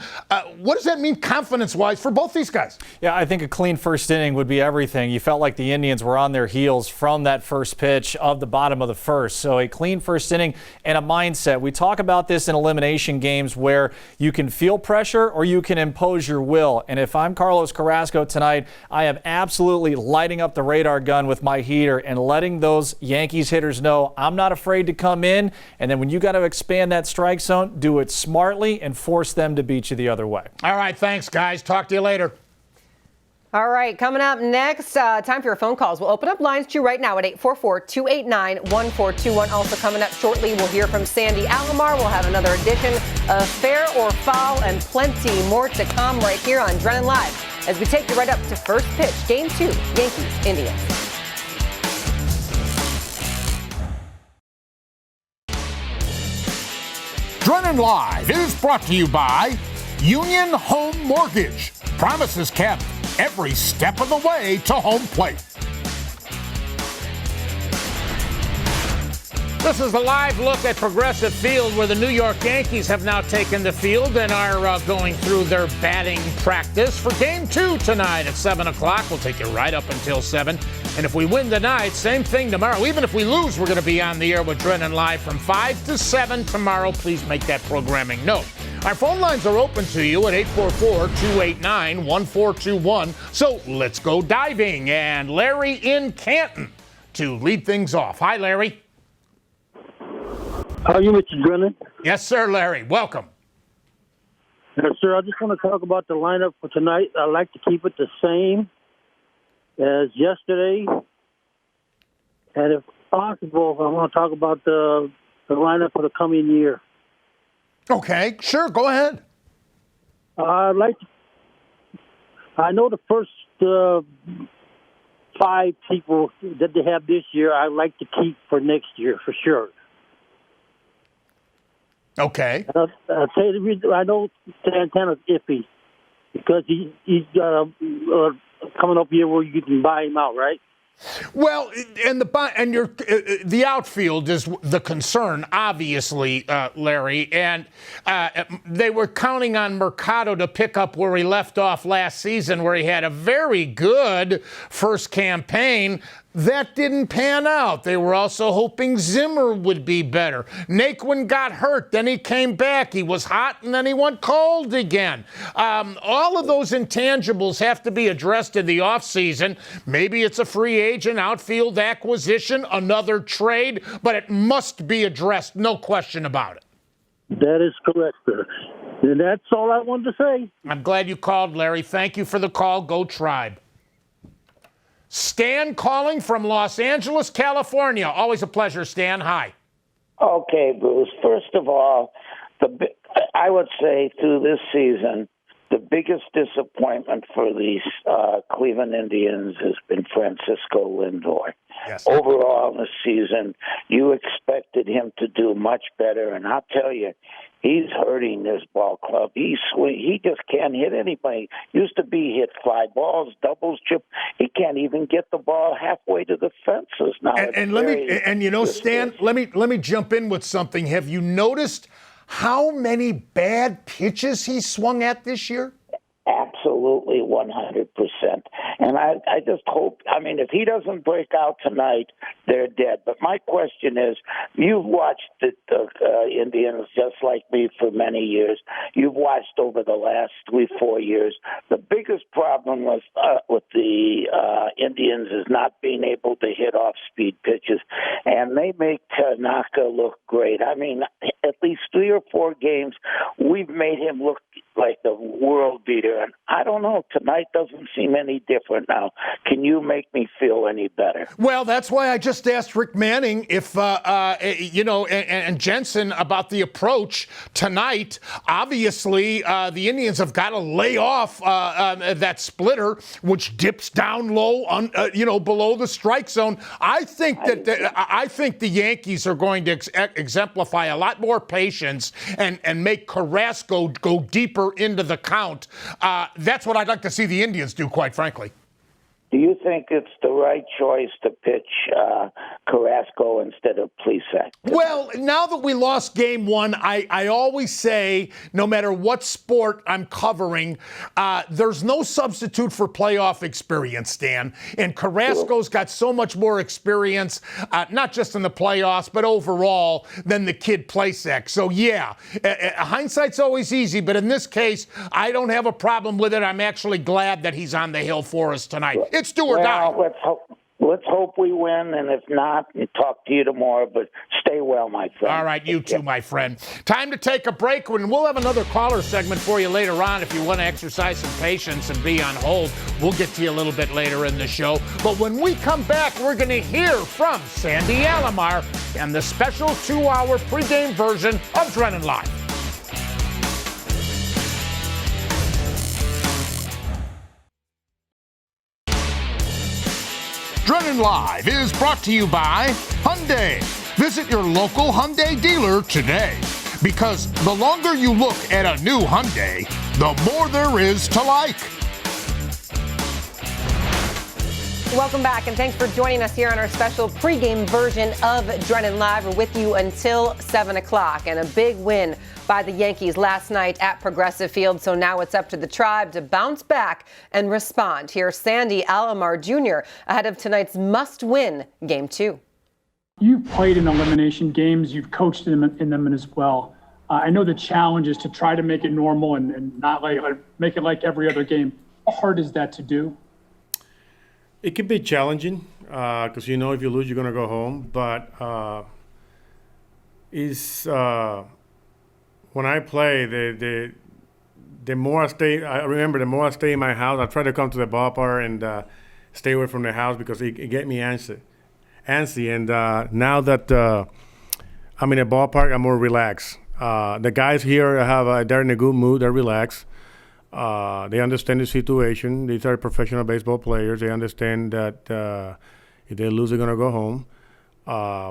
What does that mean confidence-wise for both these guys? Yeah, I think a clean first inning would be everything. You felt like the Indians were on their heels from that first pitch of the bottom of the first. So a clean first inning and a mindset. We talk about this in elimination games where you can feel pressure or you can impose your will. And if I'm Carlos Carrasco tonight, I am absolutely lighting up the radar gun with my heater and letting those Yankees hitters know I'm not afraid to come in. And then when you got to expand that strike zone, do it smartly and force them to beat you the other way. All right, thanks, guys. Talk to you later. All right, coming up next, time for your phone calls. We'll open up lines to you right now at 844-289-1421. Also coming up shortly, we'll hear from Sandy Alomar. We'll have another edition of Fair or Foul and plenty more to come right here on Drennan Live as we take you right up to first pitch, Game 2, Yankees-Indians. Drennan Live is brought to you by Union Home Mortgage. Promises kept every step of the way to home plate. This is a live look at Progressive Field where the New York Yankees have now taken the field and are going through their batting practice for Game 2 tonight at 7 o'clock. We'll take you right up until 7. And if we win tonight, same thing tomorrow. Even if we lose, we're going to be on the air with Drennan Live from 5 to 7 tomorrow. Please make that programming note. Our phone lines are open to you at 844-289-1421. So let's go diving. And Larry in Canton to lead things off. Hi, Larry. How are you, Mr. Drennan? Yes, sir, Larry. Welcome. Yes, sir. I just want to talk about the lineup for tonight. I'd like to keep it the same as yesterday. And if possible, I want to talk about the lineup for the coming year. Okay, sure. Go ahead. I know the first 5 people that they have this year, I'd like to keep for next year for sure. Okay. I'll tell you the reason. I know Santana's iffy because he's got a coming up year where you can buy him out, right? Well, and the outfield is the concern, obviously, Larry. And they were counting on Mercado to pick up where he left off last season, where he had a very good first campaign. That didn't pan out. They were also hoping Zimmer would be better. Naquin got hurt, then he came back. He was hot, and then he went cold again. All of those intangibles have to be addressed in the offseason. Maybe it's a free agent, outfield acquisition, another trade, but it must be addressed, no question about it. That is correct, sir. And that's all I wanted to say. I'm glad you called, Larry. Thank you for the call. Go Tribe. Stan calling from Los Angeles, California. Always a pleasure, Stan. Hi. Okay, Bruce. First of all, I would say through this season, the biggest disappointment for the Cleveland Indians has been Francisco Lindor. Yes. Overall in the season, you expected him to do much better, and I'll tell you, he's hurting this ball club. He just can't hit anybody. Used to be hit fly balls, doubles, chip. He can't even get the ball halfway to the fences now. Stan, let me jump in with something. Have you noticed how many bad pitches he swung at this year? Absolutely, 100%. And I just hope, if he doesn't break out tonight, they're dead. But my question is, you've watched the Indians just like me for many years. You've watched over the last 3-4 years. The biggest problem with the Indians is not being able to hit off-speed pitches. And they make Tanaka look great. At least 3 or 4 games, we've made him look like the world beater. And I don't know, tonight doesn't seem any different now. Can you make me feel any better? Well, that's why I just asked Rick Manning if, and Jensen about the approach tonight. Obviously, the Indians have got to lay off that splitter, which dips down low, below the strike zone. I think the Yankees are going to exemplify a lot more patience and make Carrasco go deeper into the count. That's what I'd like to see the Indians do, quite frankly. Do you think it's the right choice to pitch Carrasco instead of Plesac? Well, now that we lost game one, I always say, no matter what sport I'm covering, there's no substitute for playoff experience, Stan. And Carrasco's got so much more experience, not just in the playoffs, but overall, than the kid Plesac. So, yeah, hindsight's always easy, but in this case, I don't have a problem with it. I'm actually glad that he's on the hill for us tonight. It's do or die. Let's hope we win, and if not, we'll talk to you tomorrow, but stay well, my friend. All right, you too, my friend. Time to take a break, and we'll have another caller segment for you later on if you want to exercise some patience and be on hold. We'll get to you a little bit later in the show. But when we come back, we're going to hear from Sandy Alomar and the special 2-hour pregame version of Drennan Live. Drennan Live is brought to you by Hyundai. Visit your local Hyundai dealer today. Because the longer you look at a new Hyundai, the more there is to like. Welcome back, and thanks for joining us here on our special pregame version of Drennan Live. We're with you until 7 o'clock, and a big win by the Yankees last night at Progressive Field. So now it's up to the Tribe to bounce back and respond. Here's Sandy Alomar Jr. ahead of tonight's must-win Game 2. You've played in elimination games. You've coached in them as well. I know the challenge is to try to make it normal and not make it like every other game. How hard is that to do? It can be challenging because if you lose, you're going to go home. But when I play, the more I stay, the more I stay in my house, I try to come to the ballpark and stay away from the house because it get me antsy. And now that I'm in a ballpark, I'm more relaxed. The guys here they're in a good mood. They're relaxed. They understand the situation. These are professional baseball players. They understand that if they lose, they're going to go home.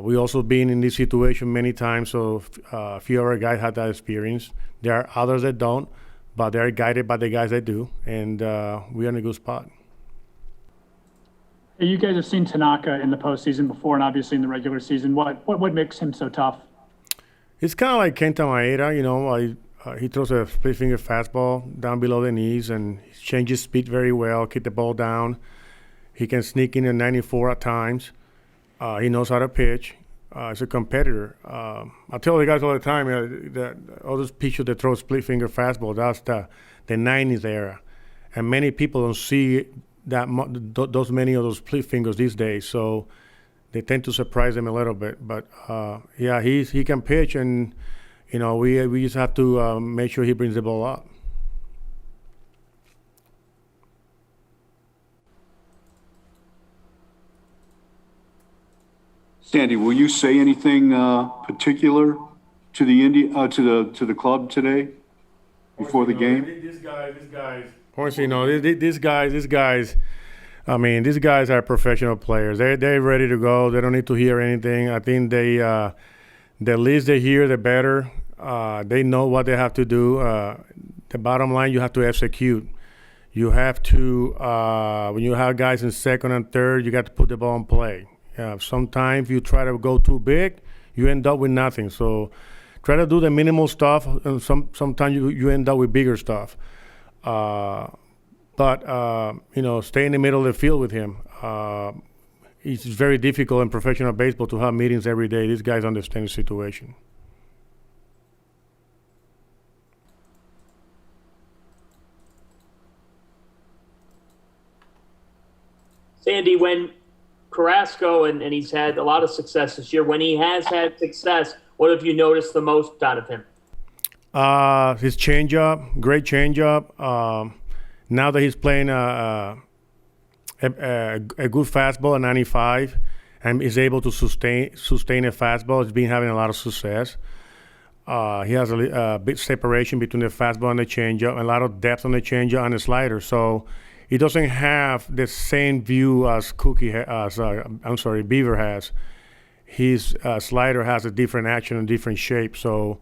We also been in this situation many times, so a few of our guys had that experience. There are others that don't, but they're guided by the guys that do, and we're in a good spot. Hey, you guys have seen Tanaka in the postseason before, and obviously in the regular season. What makes him so tough? It's kind of like Kenta Maeda, he throws a split finger fastball down below the knees and he changes speed very well, keep the ball down. He can sneak in a 94 at times. He knows how to pitch. He's a competitor. I tell the guys all the time that all those pitchers that throw split finger fastball, that's the 90s era. And many people don't see those many of those split fingers these days. So they tend to surprise them a little bit. But he can pitch, and we just have to make sure he brings the ball up. Sandy, will you say anything particular to the club today before the game? These guys. I mean, these guys are professional players. They're ready to go. They don't need to hear anything. I think the least they hear, the better. They know what they have to do. The bottom line, you have to execute. You have to, when you have guys in second and third, you got to put the ball in play. Sometimes you try to go too big, you end up with nothing. So try to do the minimal stuff, and sometimes you end up with bigger stuff. But stay in the middle of the field with him. It's very difficult in professional baseball to have meetings every day. These guys understand the situation. Sandy, when Carrasco, and he's had a lot of success this year, when he has had success, what have you noticed the most out of him? His changeup, great changeup. Now that he's playing a good fastball at 95 and is able to sustain a fastball, he's been having a lot of success. He has a big separation between the fastball and the changeup, a lot of depth on the changeup and the slider. So he doesn't have the same view as Beaver has. His slider has a different action and different shape. So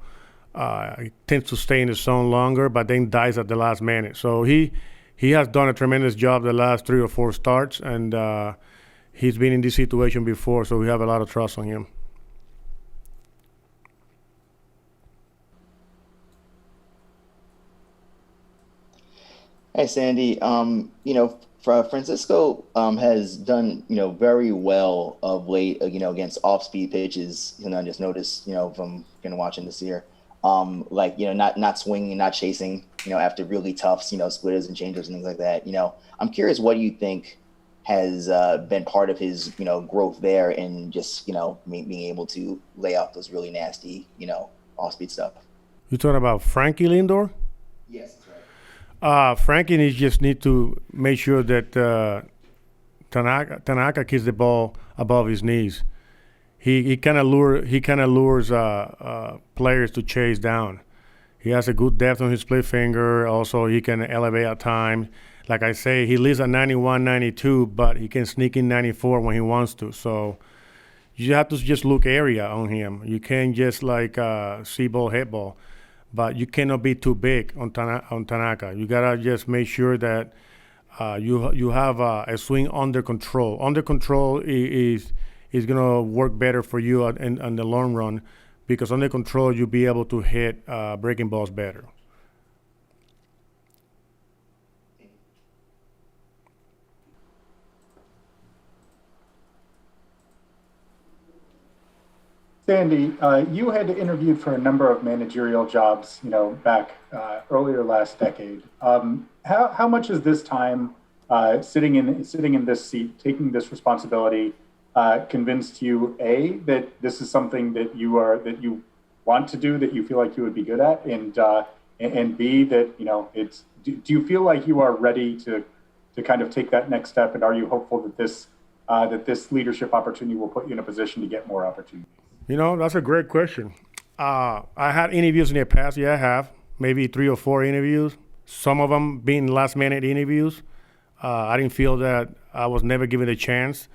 he tends to stay in the zone longer, but then dies at the last minute. So he has done a tremendous job the last 3 or 4 starts, and he's been in this situation before, so we have a lot of trust on him. Hey, Sandy. Francisco has done, very well of late, against off-speed pitches. I just noticed, from watching this year, not swinging, not chasing, after really tough, splitters and changers and things like that. I'm curious, what do you think has been part of his, growth there and just, being able to lay off those really nasty, off-speed stuff? You talking about Frankie Lindor? Yes. Frankie just need to make sure that Tanaka keeps the ball above his knees. He kind of lures players to chase down. He has a good depth on his split finger. Also, he can elevate at time. Like I say, he leads at 91, 92, but he can sneak in 94 when he wants to. So you have to just look area on him. You can't just see ball, hit ball. But you cannot be too big on Tanaka. You gotta just make sure that you have a swing under control. Under control is gonna work better for you in the long run, because under control you'll be able to hit breaking balls better. Sandy, you had interviewed for a number of managerial jobs, back earlier last decade. How much has this time sitting in this seat, taking this responsibility, convinced you, A, that this is something that you want to do, that you feel like you would be good at, and B, that do you feel like you are ready to kind of take that next step, and are you hopeful that this leadership opportunity will put you in a position to get more opportunities? That's a great question. I had interviews in the past. Yeah, I have. Maybe 3 or 4 interviews. Some of them being last-minute interviews. I didn't feel that I was never given a chance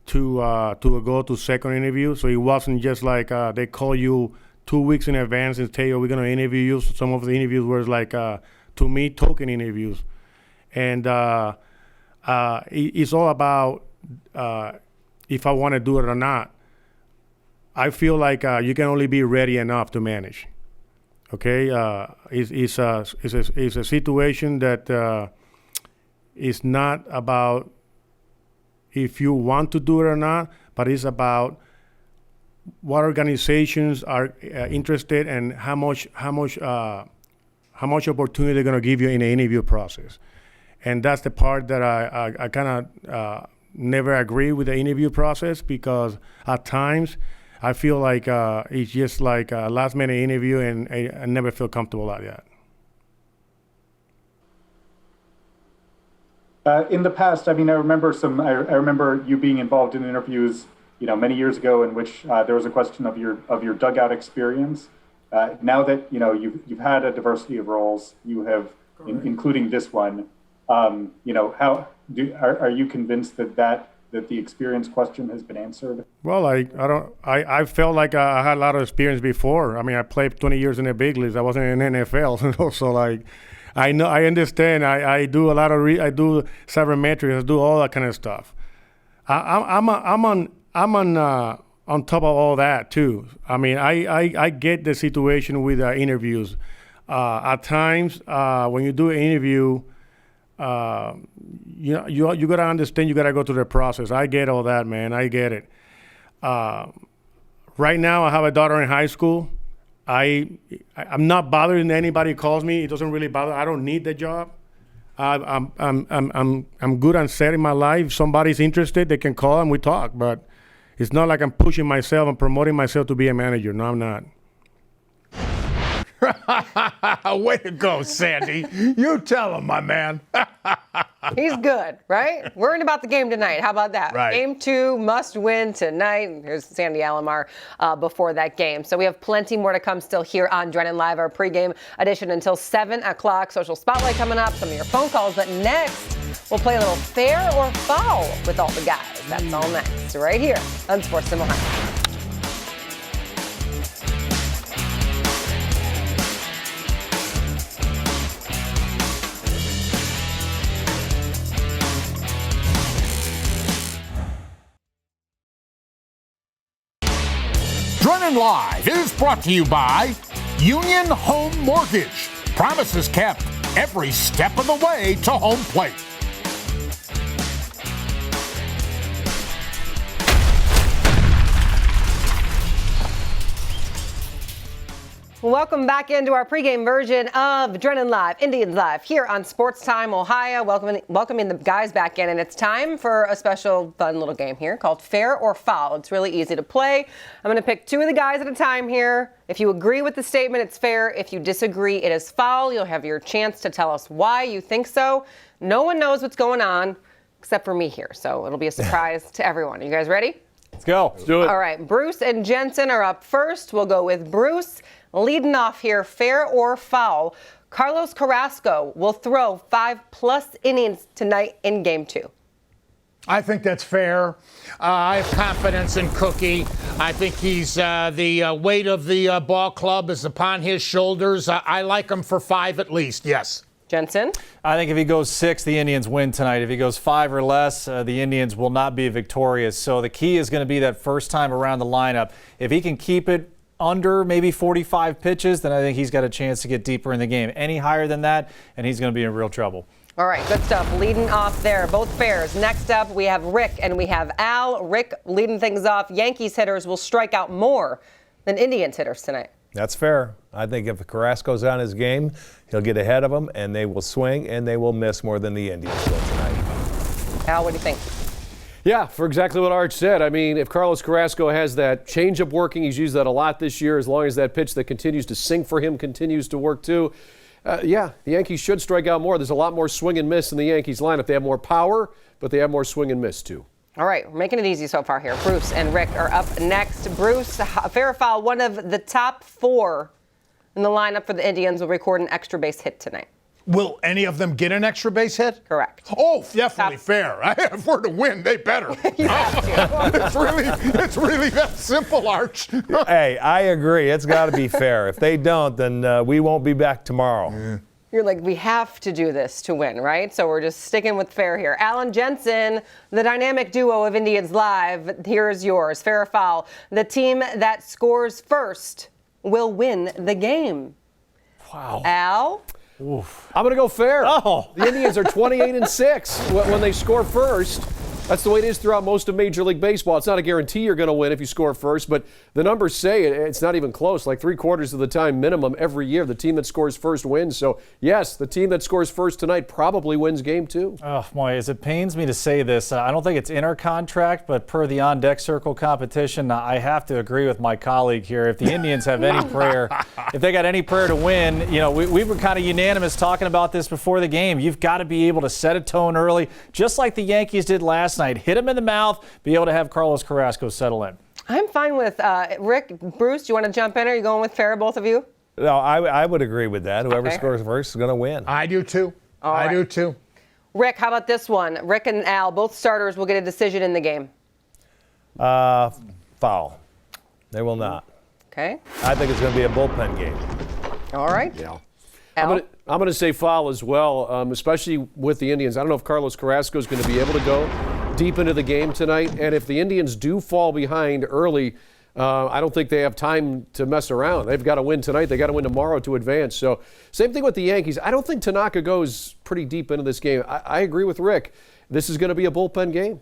to go to second interview. So it wasn't just like they call you 2 weeks in advance and tell you, we're going to interview you. So some of the interviews were to me, token interviews. And it's all about if I want to do it or not. I feel like you can only be ready enough to manage. Okay, it's a situation that is not about if you want to do it or not, but it's about what organizations are interested and how much opportunity they're going to give you in the interview process. And that's the part that I kind of never agree with the interview process, because at times I feel like it's just like a last-minute interview, and I never feel comfortable like that. In the past, I remember you being involved in interviews, many years ago, in which there was a question of your dugout experience. Now that you've had a diversity of roles, you have, including this one. How are you convinced that the experience question has been answered? Well, I felt like I had a lot of experience before. I mean, I played 20 years in the big leagues. I wasn't in NFL, so I understand. I do a lot of I do sabermetrics. I do all that kind of stuff. I'm on top of all that too. I mean, I get the situation with interviews. At times, when you do an interview, you gotta understand. You gotta go through the process. I get all that, man. I get it. Right now, I have a daughter in high school. I'm not bothered when anybody calls me. It doesn't really bother. I don't need the job. I'm good and set in my life. If somebody's interested, they can call and we talk. But it's not like I'm pushing myself and promoting myself to be a manager. No, I'm not. Way to go, Sandy. You tell him, my man. He's good, right? Worrying about the game tonight. How about that? Right. Game 2 must win tonight. Here's Sandy Alomar before that game. So we have plenty more to come still here on Drennan Live, our pregame edition until 7 o'clock. Social Spotlight coming up, some of your phone calls. But next, we'll play a little fair or foul with all the guys. That's all next, right here on Sports Sim Ohio. Drennan Live is brought to you by Union Home Mortgage. Promises kept every step of the way to home plate. Welcome back into our pregame version of Drennan Live, Indians Live, here on Sports Time Ohio. Welcoming the guys back in, and it's time for a special fun little game here called Fair or Foul. It's really easy to play. I'm going to pick two of the guys at a time here. If you agree with the statement, it's fair. If you disagree, it is foul. You'll have your chance to tell us why you think so. No one knows what's going on except for me here, so it'll be a surprise to everyone. Are you guys ready? Let's go. Let's do it. All right, Bruce and Jensen are up first. We'll go with Bruce. Leading off here, fair or foul, Carlos Carrasco will throw 5+ innings tonight in Game 2. I think that's fair. I have confidence in Cookie. I think he's the weight of the ball club is upon his shoulders. I like him for 5 at least, yes. Jensen? I think if he goes 6, the Indians win tonight. If he goes 5 or less, the Indians will not be victorious. So the key is going to be that first time around the lineup. If he can keep it under maybe 45 pitches, then I think he's got a chance to get deeper in the game. Any higher than that, and he's going to be in real trouble. All right, good stuff. Leading off there, both fairs. Next up, we have Rick and we have Al. Rick leading things off. Yankees hitters will strike out more than Indians hitters tonight. That's fair. I think if Carrasco's on his game, he'll get ahead of them, and they will swing, and they will miss more than the Indians will tonight. Al, what do you think? Yeah, for exactly what Arch said. I mean, if Carlos Carrasco has that changeup working, he's used that a lot this year, as long as that pitch that continues to sink for him continues to work too. Yeah, the Yankees should strike out more. There's a lot more swing and miss in the Yankees lineup. They have more power, but they have more swing and miss too. All right, we're making it easy so far here. Bruce and Rick are up next. Bruce, fair or foul, one of the top 4 in the lineup for the Indians will record an extra base hit tonight. Will any of them get an extra base hit? Correct. Oh, definitely fair. If we're to win, they better. It's really that simple, Arch. Hey, I agree. It's got to be fair. If they don't, then we won't be back tomorrow. Yeah. You're like, we have to do this to win, right? So we're just sticking with fair here. Alan Jensen, the dynamic duo of Indians Live. Here's yours. Fair or foul. The team that scores first will win the game. Wow. Al? Oof. I'm going to go fair. Oh. The Indians are 28-6 when they score first. That's the way it is throughout most of Major League Baseball. It's not a guarantee you're going to win if you score first, but the numbers say it's not even close. Like 3/4 of the time minimum every year, the team that scores first wins. So, yes, the team that scores first tonight probably wins Game 2. Oh, boy, as it pains me to say this, I don't think it's in our contract, but per the on-deck circle competition, I have to agree with my colleague here. If the Indians have any prayer, if they got any prayer to win, you know, we were kind of unanimous talking about this before the game. You've got to be able to set a tone early, just like the Yankees did last night. Hit him in the mouth, be able to have Carlos Carrasco settle in. I'm fine with Rick. Bruce, do you want to jump in? Are you going with fair, both of you? No, I would agree with that. Whoever Okay. scores first is going to win. I do too. All I right. do too. Rick, how about this one? Rick and Al, both starters will get a decision in the game. Foul. They will not. Okay. I think it's going to be a bullpen game. All right. Yeah. Al? I'm going to say foul as well, especially with the Indians. I don't know if Carlos Carrasco is going to be able to go deep into the game tonight. And if the Indians do fall behind early, I don't think they have time to mess around. They've got to win tonight. They got to win tomorrow to advance. So same thing with the Yankees. I don't think Tanaka goes pretty deep into this game. I agree with Rick. This is going to be a bullpen game.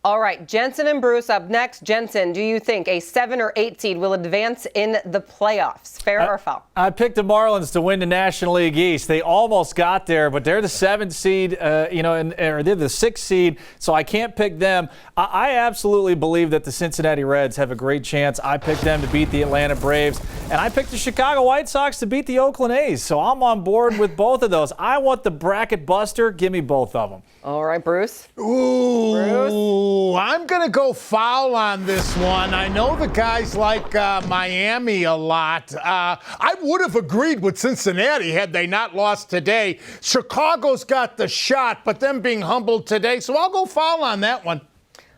All right, Jensen and Bruce up next. Jensen, do you think a 7 or 8 seed will advance in the playoffs? Fair or foul? I picked the Marlins to win the National League East. They almost got there, but they're the 7th seed, or they're the 6th seed, so I can't pick them. I absolutely believe that the Cincinnati Reds have a great chance. I picked them to beat the Atlanta Braves, and I picked the Chicago White Sox to beat the Oakland A's, so I'm on board with both of those. I want the bracket buster. Give me both of them. All right, Bruce. Ooh, Bruce? I'm going to go foul on this one. I know the guys like Miami a lot. I would have agreed with Cincinnati had they not lost today. Chicago's got the shot, but them being humbled today, so I'll go foul on that one.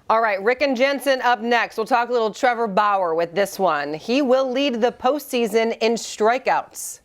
All right, Rick and Jensen up next. We'll talk a little Trevor Bauer with this one. He will lead the postseason in strikeouts.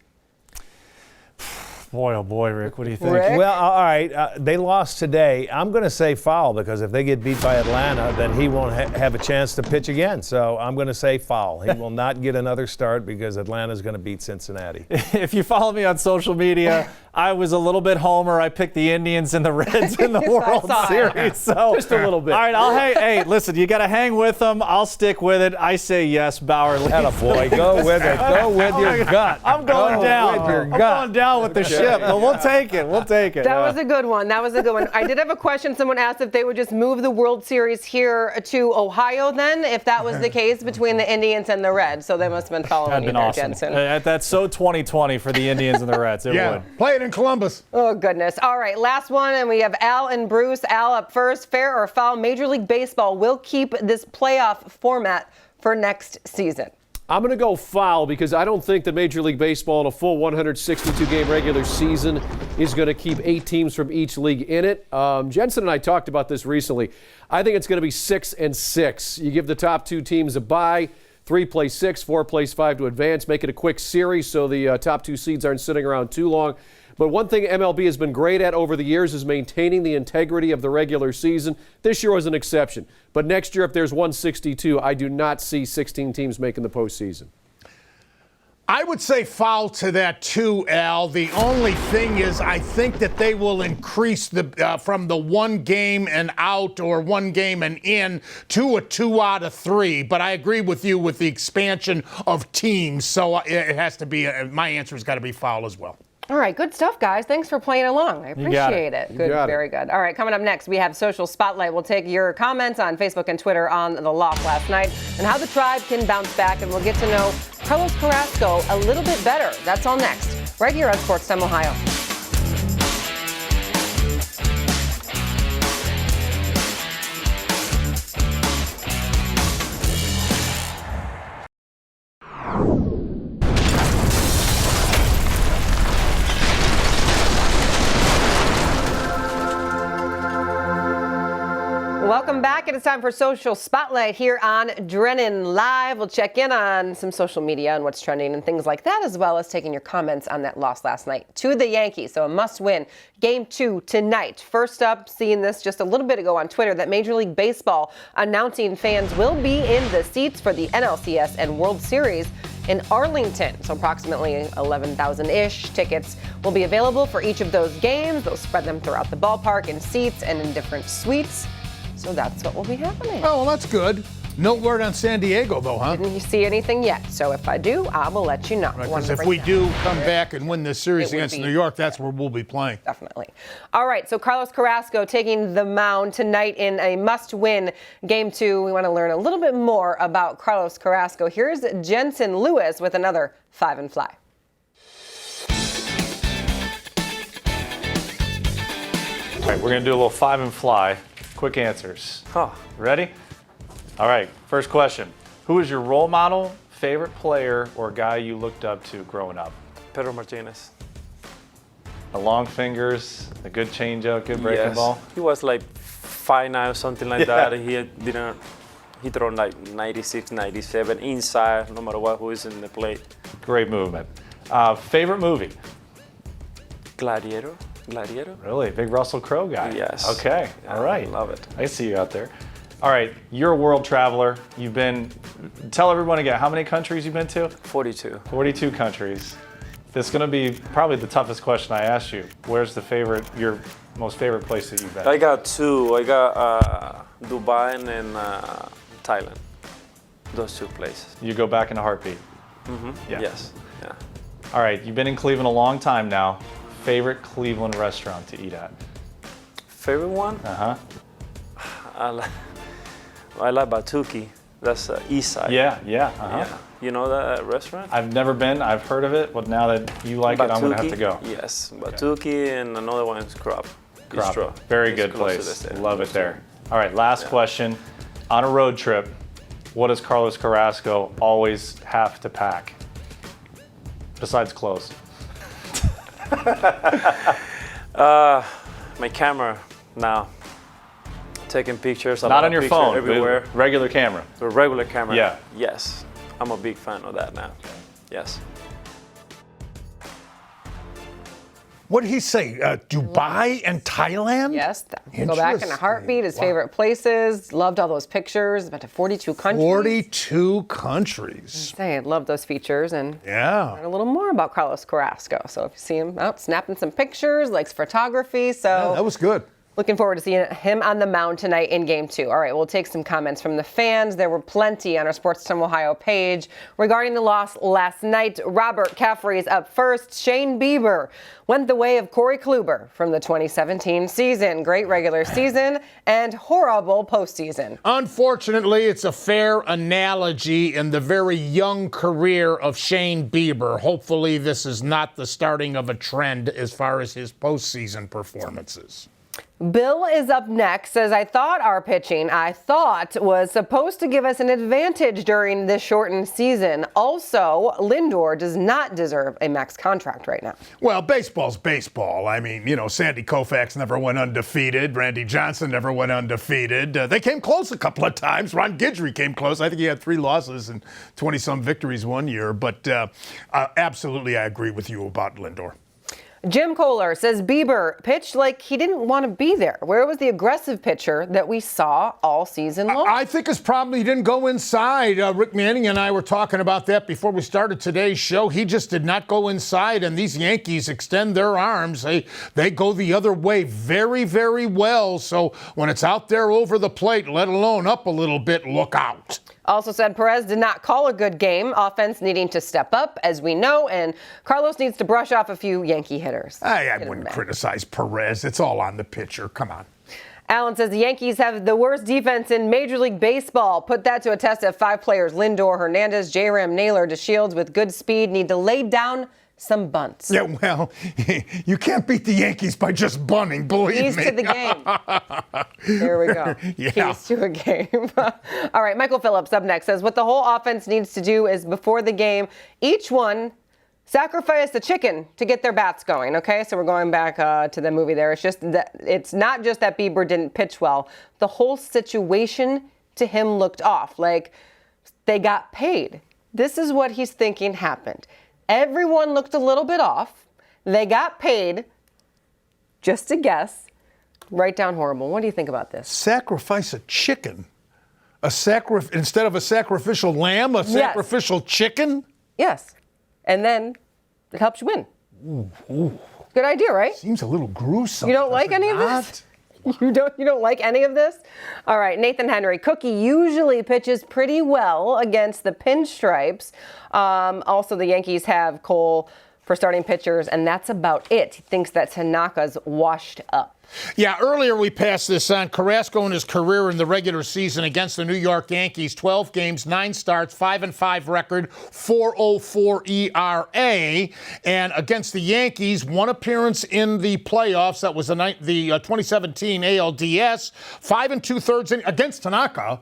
Boy, oh boy, Rick, what do you think? Rick? Well, all right, they lost today. I'm going to say foul because if they get beat by Atlanta, then he won't have a chance to pitch again. So I'm going to say foul. He will not get another start because Atlanta's going to beat Cincinnati. If you follow me on social media, I was a little bit homer. I picked the Indians and the Reds in the World Series. So just a little bit. All right, hey, listen, you got to hang with them. I'll stick with it. I say yes, Bauer leads. Attaboy, go with it. Go with your gut. I'm going down. With your I'm gut. going down with the ship, but we'll take it. We'll take it. That was a good one. I did have a question. Someone asked if they would just move the World Series here to Ohio then, if that was the case between the Indians and the Reds. So they must have been following That'd you been there, awesome. Jensen. That's so 2020 for the Indians and the Reds. It would. Play it in Columbus. Oh, goodness. All right, last one, and we have Al and Bruce. Al up first. Fair or foul? Major League Baseball will keep this playoff format for next season. I'm going to go foul because I don't think that Major League Baseball in a full 162-game regular season is going to keep 8 teams from each league in it. Jensen and I talked about this recently. I think it's going to be 6 and 6. You give the top 2 teams a bye. 3 plays 6, 4 plays 5 to advance. Make it a quick series so the top 2 seeds aren't sitting around too long. But one thing MLB has been great at over the years is maintaining the integrity of the regular season. This year was an exception. But next year, if there's 162, I do not see 16 teams making the postseason. I would say foul to that too, Al. The only thing is I think that they will increase the from the 1 game and out or 1 game and in to a 2 out of 3. But I agree with you with the expansion of teams. So it has to be, my answer has got to be foul as well. All right, good stuff, guys. Thanks for playing along. I appreciate it. Good, very good. All right, coming up next, we have Social Spotlight. We'll take your comments on Facebook and Twitter on the loss last night and how the Tribe can bounce back, and we'll get to know Carlos Carrasco a little bit better. That's all next, right here on Sports Time Ohio. Welcome back. It is time for Social Spotlight here on Drennan Live. We'll check in on some social media and what's trending and things like that, as well as taking your comments on that loss last night to the Yankees. So a must-win. Game 2 tonight. First up, seeing this just a little bit ago on Twitter, that Major League Baseball announcing fans will be in the seats for the NLCS and World Series in Arlington. So approximately 11,000-ish tickets will be available for each of those games. They'll spread them throughout the ballpark in seats and in different suites. So that's what will be happening. Oh, well, that's good. No word on San Diego, though, huh? Didn't see anything yet. So if I do, I will let you know. Because if we do come back and win this series against New York, that's where we'll be playing. Definitely. All right, so Carlos Carrasco taking the mound tonight in a must-win Game 2. We want to learn a little bit more about Carlos Carrasco. Here's Jensen Lewis with another 5 and Fly. All right, we're going to do a little 5 and Fly. Quick answers. Ready? All right, first question. Who is your role model, favorite player, or guy you looked up to growing up? Pedro Martinez. The long fingers, the good changeup, good breaking ball? He was like 5'9" or something like that. He threw like 96, 97 inside, no matter what, who is in the plate. Great movement. Favorite movie? Gladiator. Really? Big Russell Crowe guy? Yes. Okay, all right. I love it. I see you out there. All right, you're a world traveler. You've been, tell everyone again, how many countries you've been to? 42. 42 countries. This is going to be probably the toughest question I asked you. Where's your most favorite place that you've been? I got 2. I got Dubai and Thailand. Those two places. You go back in a heartbeat. Yeah. Yes. Yeah. All right, you've been in Cleveland a long time now. Favorite Cleveland restaurant to eat at? Favorite one? I like Batuki. That's east side. Yeah. Yeah. You know that restaurant? I've never been. I've heard of it, but now that you like it, I'm going to have to go. Yes, Batuki, and another one is Krab. Bistro. Very good place. Love it there. All right, last question. On a road trip, what does Carlos Carrasco always have to pack? Besides clothes. My camera now. Taking pictures. Not on your phone. Everywhere. Regular camera. The regular camera. Yeah. Yes. I'm a big fan of that now. Yes. What did he say? Dubai and Thailand? Yes. Go back in a heartbeat. His favorite places. Loved all those pictures. About to 42 countries. 42 countries. I love those features. And learn a little more about Carlos Carrasco. So if you see him out snapping some pictures, likes photography. So yeah, that was good. Looking forward to seeing him on the mound tonight in Game 2. All right, we'll take some comments from the fans. There were plenty on our Sports Time Ohio page regarding the loss last night. Robert Caffrey is up first. Shane Bieber went the way of Corey Kluber from the 2017 season. Great regular season and horrible postseason. Unfortunately, it's a fair analogy in the very young career of Shane Bieber. Hopefully, this is not the starting of a trend as far as his postseason performances. Bill is up next. Says, I thought our pitching, was supposed to give us an advantage during this shortened season. Also, Lindor does not deserve a max contract right now. Well, baseball's baseball. I mean, Sandy Koufax never went undefeated. Randy Johnson never went undefeated. They came close a couple of times. Ron Guidry came close. I think he had 3 losses and 20-some victories one year. But absolutely, I agree with you about Lindor. Jim Kohler says Bieber pitched like he didn't want to be there. Where was the aggressive pitcher that we saw all season long? I think it's probably he didn't go inside. Rick Manning and I were talking about that before we started today's show. He just did not go inside, and these Yankees extend their arms. They go the other way very, very well. So when it's out there over the plate, let alone up a little bit, look out. Also said Perez did not call a good game. Offense needing to step up, as we know, and Carlos needs to brush off a few Yankee hitters. I wouldn't criticize Perez. It's all on the pitcher. Come on. Allen says the Yankees have the worst defense in Major League Baseball. Put that to a test of 5 players. Lindor, Hernandez, J-Ram, Naylor, DeShields with good speed need to lay down some bunts. Yeah, well, you can't beat the Yankees by just bunting, believe me. Keys to the game. There we go. Yeah. Keys to a game. All right, Michael Phillips up next says what the whole offense needs to do is before the game, each one sacrifice a chicken to get their bats going. Okay, so we're going back to the movie there. It's just that it's not just that Bieber didn't pitch well. The whole situation to him looked off. Like they got paid. This is what he's thinking happened. Everyone looked a little bit off. They got paid. Just a guess. Write down horrible. What do you think about this? Sacrifice a chicken? Instead of a sacrificial lamb, a sacrificial chicken? Yes. And then it helps you win. Ooh. Good idea, right? Seems a little gruesome. You don't like any of this? You don't like any of this? All right, Nathan Henry. Cookie usually pitches pretty well against the Pinstripes. Also, the Yankees have Cole for starting pitchers, and that's about it. He thinks that Tanaka's washed up. Yeah, earlier we passed this on. Carrasco in his career in the regular season against the New York Yankees, 12 games, 9 starts, 5-5 record, 4.04 ERA. And against the Yankees, 1 appearance in the playoffs. That was the 2017 ALDS. 5 2/3 against Tanaka.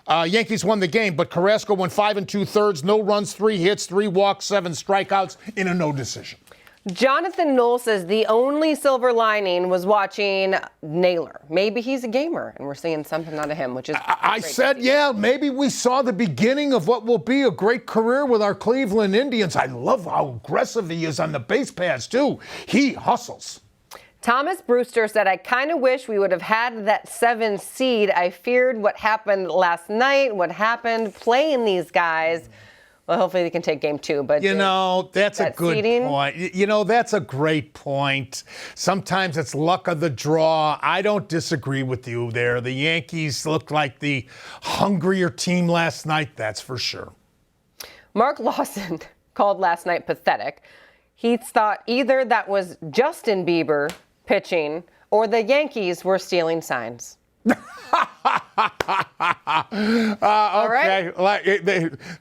Yankees won the game, but Carrasco went 5 2/3, no runs, 3 hits, 3 walks, 7 strikeouts in a no decision. Jonathan Knoll says the only silver lining was watching Naylor. Maybe he's a gamer, and we're seeing something out of him, which is I said, yeah, maybe we saw the beginning of what will be a great career with our Cleveland Indians. I love how aggressive he is on the base paths, too. He hustles. Thomas Brewster said, I kind of wish we would have had that 7 seed. I feared what happened last night, what happened playing these guys. Well, hopefully they can take game 2. But that's a good seeding? point. That's a great point. Sometimes it's luck of the draw. I don't disagree with you there. The Yankees looked like the hungrier team last night, that's for sure. Mark Lawson called last night pathetic. He thought either that was Justin Bieber pitching or the Yankees were stealing signs. Okay.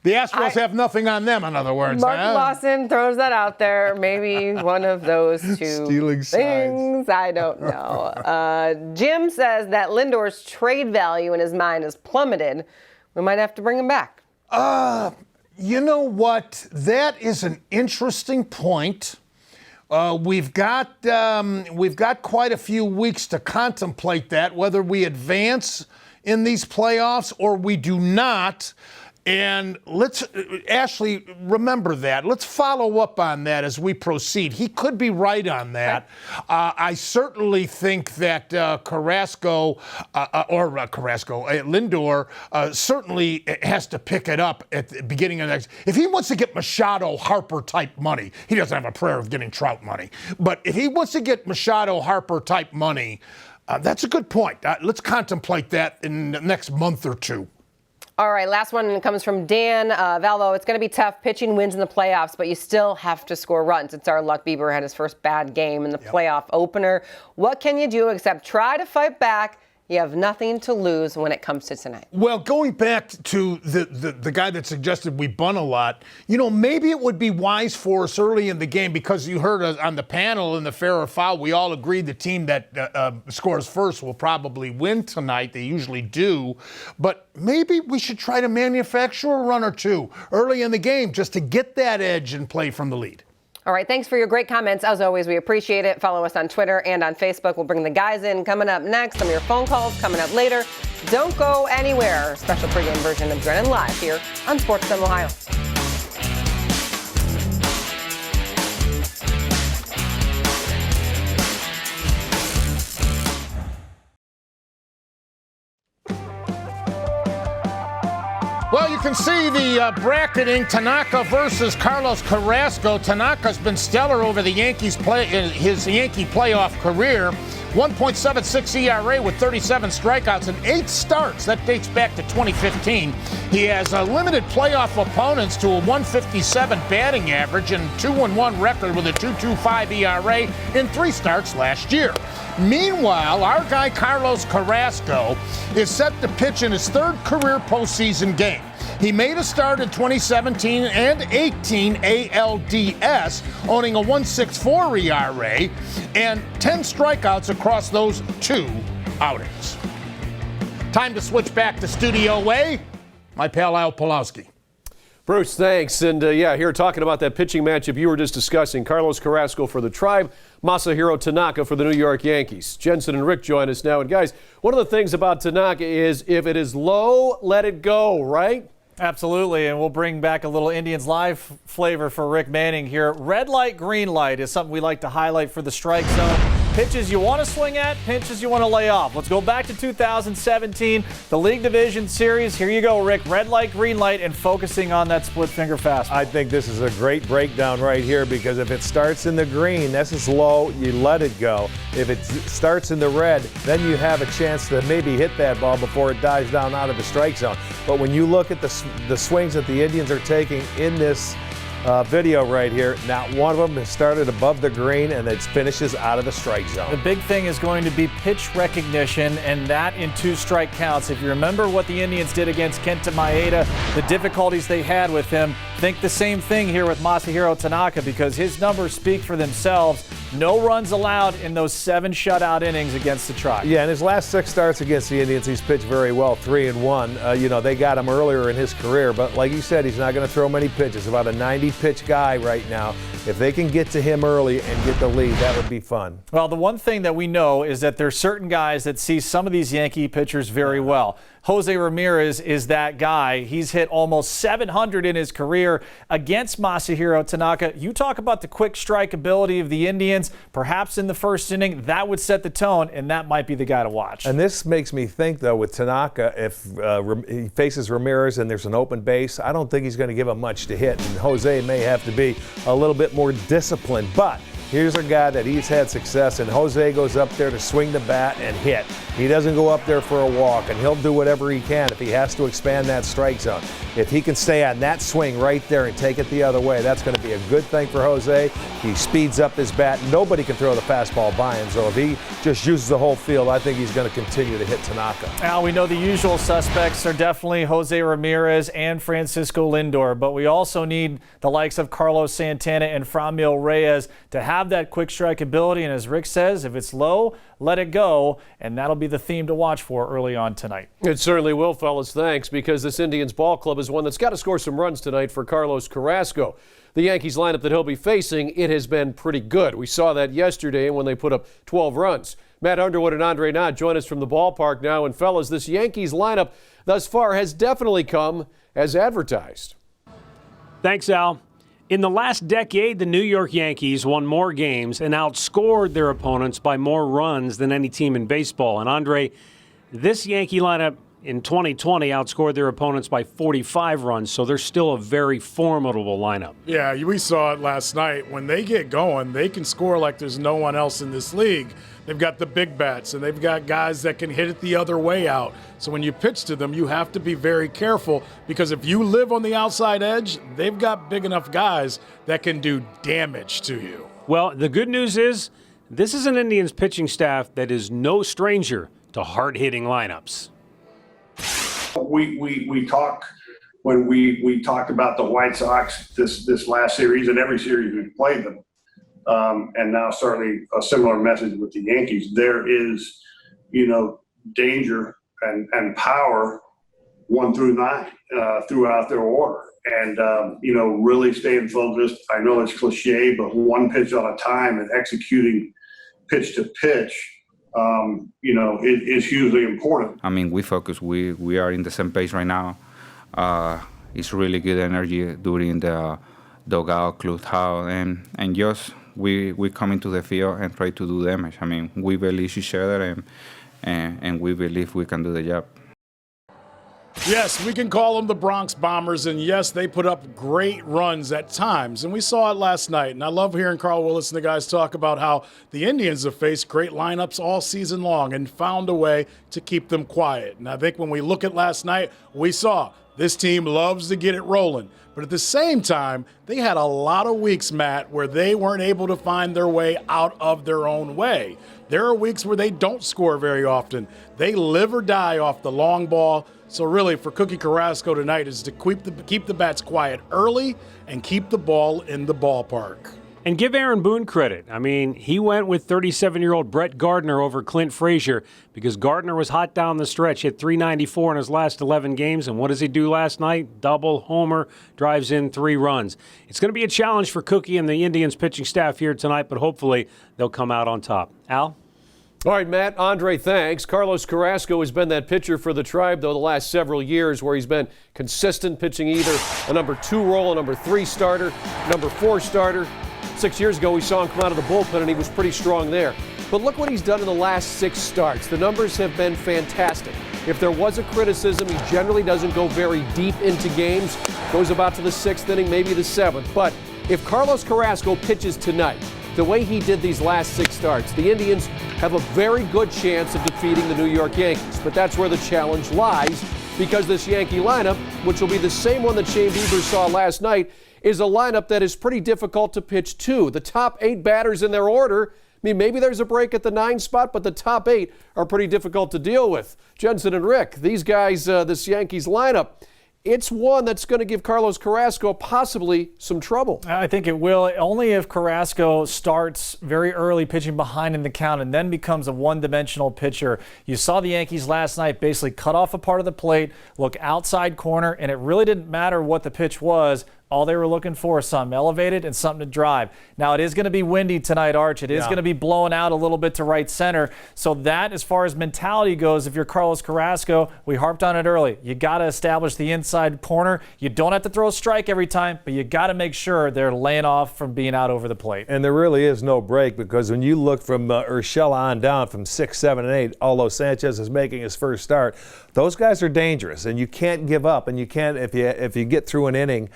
The Astros have nothing on them, in other words. Mark Lawson throws that out there. Maybe one of those two stealing things. I don't know. Jim says that Lindor's trade value in his mind has plummeted. We might have to bring him back. You know what? That is an interesting point. We've got quite a few weeks to contemplate that, whether we advance in these playoffs or we do not. And let's, Ashley, remember that. Let's follow up on that as we proceed. He could be right on that. I certainly think that Lindor certainly has to pick it up at the beginning of the next. If he wants to get Machado Harper type money, he doesn't have a prayer of getting Trout money. But if he wants to get Machado Harper type money, that's a good point. Let's contemplate that in the next month or two. All right, last one comes from Dan Valvo. It's going to be tough. Pitching wins in the playoffs, but you still have to score runs. It's our luck. Bieber had his first bad game in the playoff opener. What can you do except try to fight back? You have nothing to lose when it comes to tonight. Well, going back to the guy that suggested we bunt a lot, maybe it would be wise for us early in the game, because you heard on the panel in the fair or foul, we all agreed the team that scores first will probably win tonight. They usually do. But maybe we should try to manufacture a run or two early in the game just to get that edge and play from the lead. All right, thanks for your great comments. As always, we appreciate it. Follow us on Twitter and on Facebook. We'll bring the guys in coming up next. Some of your phone calls coming up later. Don't go anywhere. Special pregame version of Drennan live here on SportsCenter Ohio. Well, you can see the bracketing, Tanaka versus Carlos Carrasco. Tanaka's been stellar over the Yankees his Yankee playoff career. 1.76 ERA with 37 strikeouts and 8 starts. That dates back to 2015. He has limited playoff opponents to a 157 batting average and 2-1 record with a 2.25 ERA in 3 starts last year. Meanwhile, our guy Carlos Carrasco is set to pitch in his 3rd career postseason game. He made a start in 2017 and 18 ALDS, owning a 1.64 ERA and 10 strikeouts across those 2 outings. Time to switch back to Studio A. My pal Al Pulowski. Bruce, thanks. And here talking about that pitching matchup you were just discussing. Carlos Carrasco for the Tribe, Masahiro Tanaka for the New York Yankees. Jensen and Rick join us now. And guys, one of the things about Tanaka is if it is low, let it go, right? Absolutely, and we'll bring back a little Indians Live flavor for Rick Manning here. Red light, green light is something we like to highlight for the strike zone. Pitches you want to swing at, pitches you want to lay off. Let's go back to 2017, the League Division Series. Here you go, Rick. Red light, green light, and focusing on that split finger fastball. I think this is a great breakdown right here, because if it starts in the green, this is low, you let it go. If it starts in the red, then you have a chance to maybe hit that ball before it dives down out of the strike zone. But when you look at the swings that the Indians are taking in this video right here, not one of them has started above the green, and it finishes out of the strike zone. The big thing is going to be pitch recognition, and that in 2 strike counts. If you remember what the Indians did against Kenta Maeda, the difficulties they had with him, think the same thing here with Masahiro Tanaka, because his numbers speak for themselves. No runs allowed in those 7 shutout innings against the Tribe. Yeah, in his last 6 starts against the Indians, he's pitched very well, 3-1. They got him earlier in his career, but like you said, he's not going to throw many pitches. About a 90-pitch guy right now. If they can get to him early and get the lead, that would be fun. Well, the one thing that we know is that there's certain guys that see some of these Yankee pitchers very well. Jose Ramirez is that guy. He's hit almost 700 in his career against Masahiro Tanaka. You talk about the quick strike ability of the Indians. Perhaps in the first inning, that would set the tone, and that might be the guy to watch. And this makes me think, though, with Tanaka, if he faces Ramirez and there's an open base, I don't think he's going to give him much to hit. And Jose may have to be a little bit more disciplined. But here's a guy that he's had success, and Jose goes up there to swing the bat and hit. He doesn't go up there for a walk, and he'll do whatever he can if he has to expand that strike zone. If he can stay on that swing right there and take it the other way, that's going to be a good thing for Jose. He speeds up his bat. Nobody can throw the fastball by him, so if he just uses the whole field, I think he's going to continue to hit Tanaka. Now, we know the usual suspects are definitely Jose Ramirez and Francisco Lindor, but we also need the likes of Carlos Santana and Franmil Reyes to have that quick strike ability, and as Rick says, if it's low, let it go, and that'll be the theme to watch for early on tonight. It certainly will, fellas. Thanks, because this Indians ball club is one that's got to score some runs tonight for Carlos Carrasco. The Yankees lineup that he'll be facing, it has been pretty good. We saw that yesterday when they put up 12 runs. Matt Underwood and Andre Knott join us from the ballpark now, and fellas, this Yankees lineup thus far has definitely come as advertised. Thanks, Al. In the last decade, the New York Yankees won more games and outscored their opponents by more runs than any team in baseball. And Andre, this Yankee lineup in 2020 outscored their opponents by 45 runs, so they're still a very formidable lineup. Yeah, we saw it last night. When they get going, they can score like there's no one else in this league. They've got the big bats, and they've got guys that can hit it the other way out. So when you pitch to them, you have to be very careful, because if you live on the outside edge, they've got big enough guys that can do damage to you. Well, the good news is this is an Indians pitching staff that is no stranger to hard-hitting lineups. We talk when we talked about the White Sox this last series and every series we've played them, and now certainly a similar message with the Yankees. There is, danger and power 1 through 9 throughout their order, and really staying focused. I know it's cliche, but one pitch at a time and executing pitch to pitch. It is hugely important. I mean, we focus. We are in the same pace right now. It's really good energy during the dugout, clubhouse, and just we come into the field and try to do damage. I mean, we believe each other, and we believe we can do the job. Yes, we can call them the Bronx Bombers, and yes, they put up great runs at times, and we saw it last night. And I love hearing Carl Willis and the guys talk about how the Indians have faced great lineups all season long and found a way to keep them quiet. And I think when we look at last night, we saw this team loves to get it rolling. But at the same time, they had a lot of weeks, Matt, where they weren't able to find their way out of their own way. There are weeks where they don't score very often. They live or die off the long ball. So really, for Cookie Carrasco tonight is to keep the bats quiet early and keep the ball in the ballpark. And give Aaron Boone credit. I mean, he went with 37-year-old Brett Gardner over Clint Frazier because Gardner was hot down the stretch, hit .394 in his last 11 games. And what does he do last night? Double, homer, drives in 3 runs. It's going to be a challenge for Cookie and the Indians pitching staff here tonight, but hopefully they'll come out on top. Al? All right, Matt, Andre, thanks. Carlos Carrasco has been that pitcher for the Tribe, though, the last several years, where he's been consistent, pitching either a number 2 role, a number 3 starter, number 4 starter. 6 years ago, we saw him come out of the bullpen, and he was pretty strong there. But look what he's done in the last 6 starts. The numbers have been fantastic. If there was a criticism, he generally doesn't go very deep into games, goes about to the 6th inning, maybe the 7th. But if Carlos Carrasco pitches tonight, the way he did these last 6 starts, the Indians have a very good chance of defeating the New York Yankees. But that's where the challenge lies, because this Yankee lineup, which will be the same one that Shane Bieber saw last night, is a lineup that is pretty difficult to pitch to. The top 8 batters in their order, I mean, maybe there's a break at the 9 spot, but the top 8 are pretty difficult to deal with. Jensen and Rick, these guys, this Yankees lineup, it's one that's going to give Carlos Carrasco possibly some trouble. I think it will, only if Carrasco starts very early pitching behind in the count and then becomes a one-dimensional pitcher. You saw the Yankees last night basically cut off a part of the plate, look outside corner, and it really didn't matter what the pitch was. All they were looking for is something elevated and something to drive. Now, it is going to be windy tonight, Arch. It is going to be blowing out a little bit to right center. So that, as far as mentality goes, if you're Carlos Carrasco, we harped on it early. You got to establish the inside corner. You don't have to throw a strike every time, but you got to make sure they're laying off from being out over the plate. And there really is no break, because when you look from Urshela on down from 6, 7, and 8, although Sanchez is making his first start, those guys are dangerous, and you can't give up. And you can't, if you get through an inning,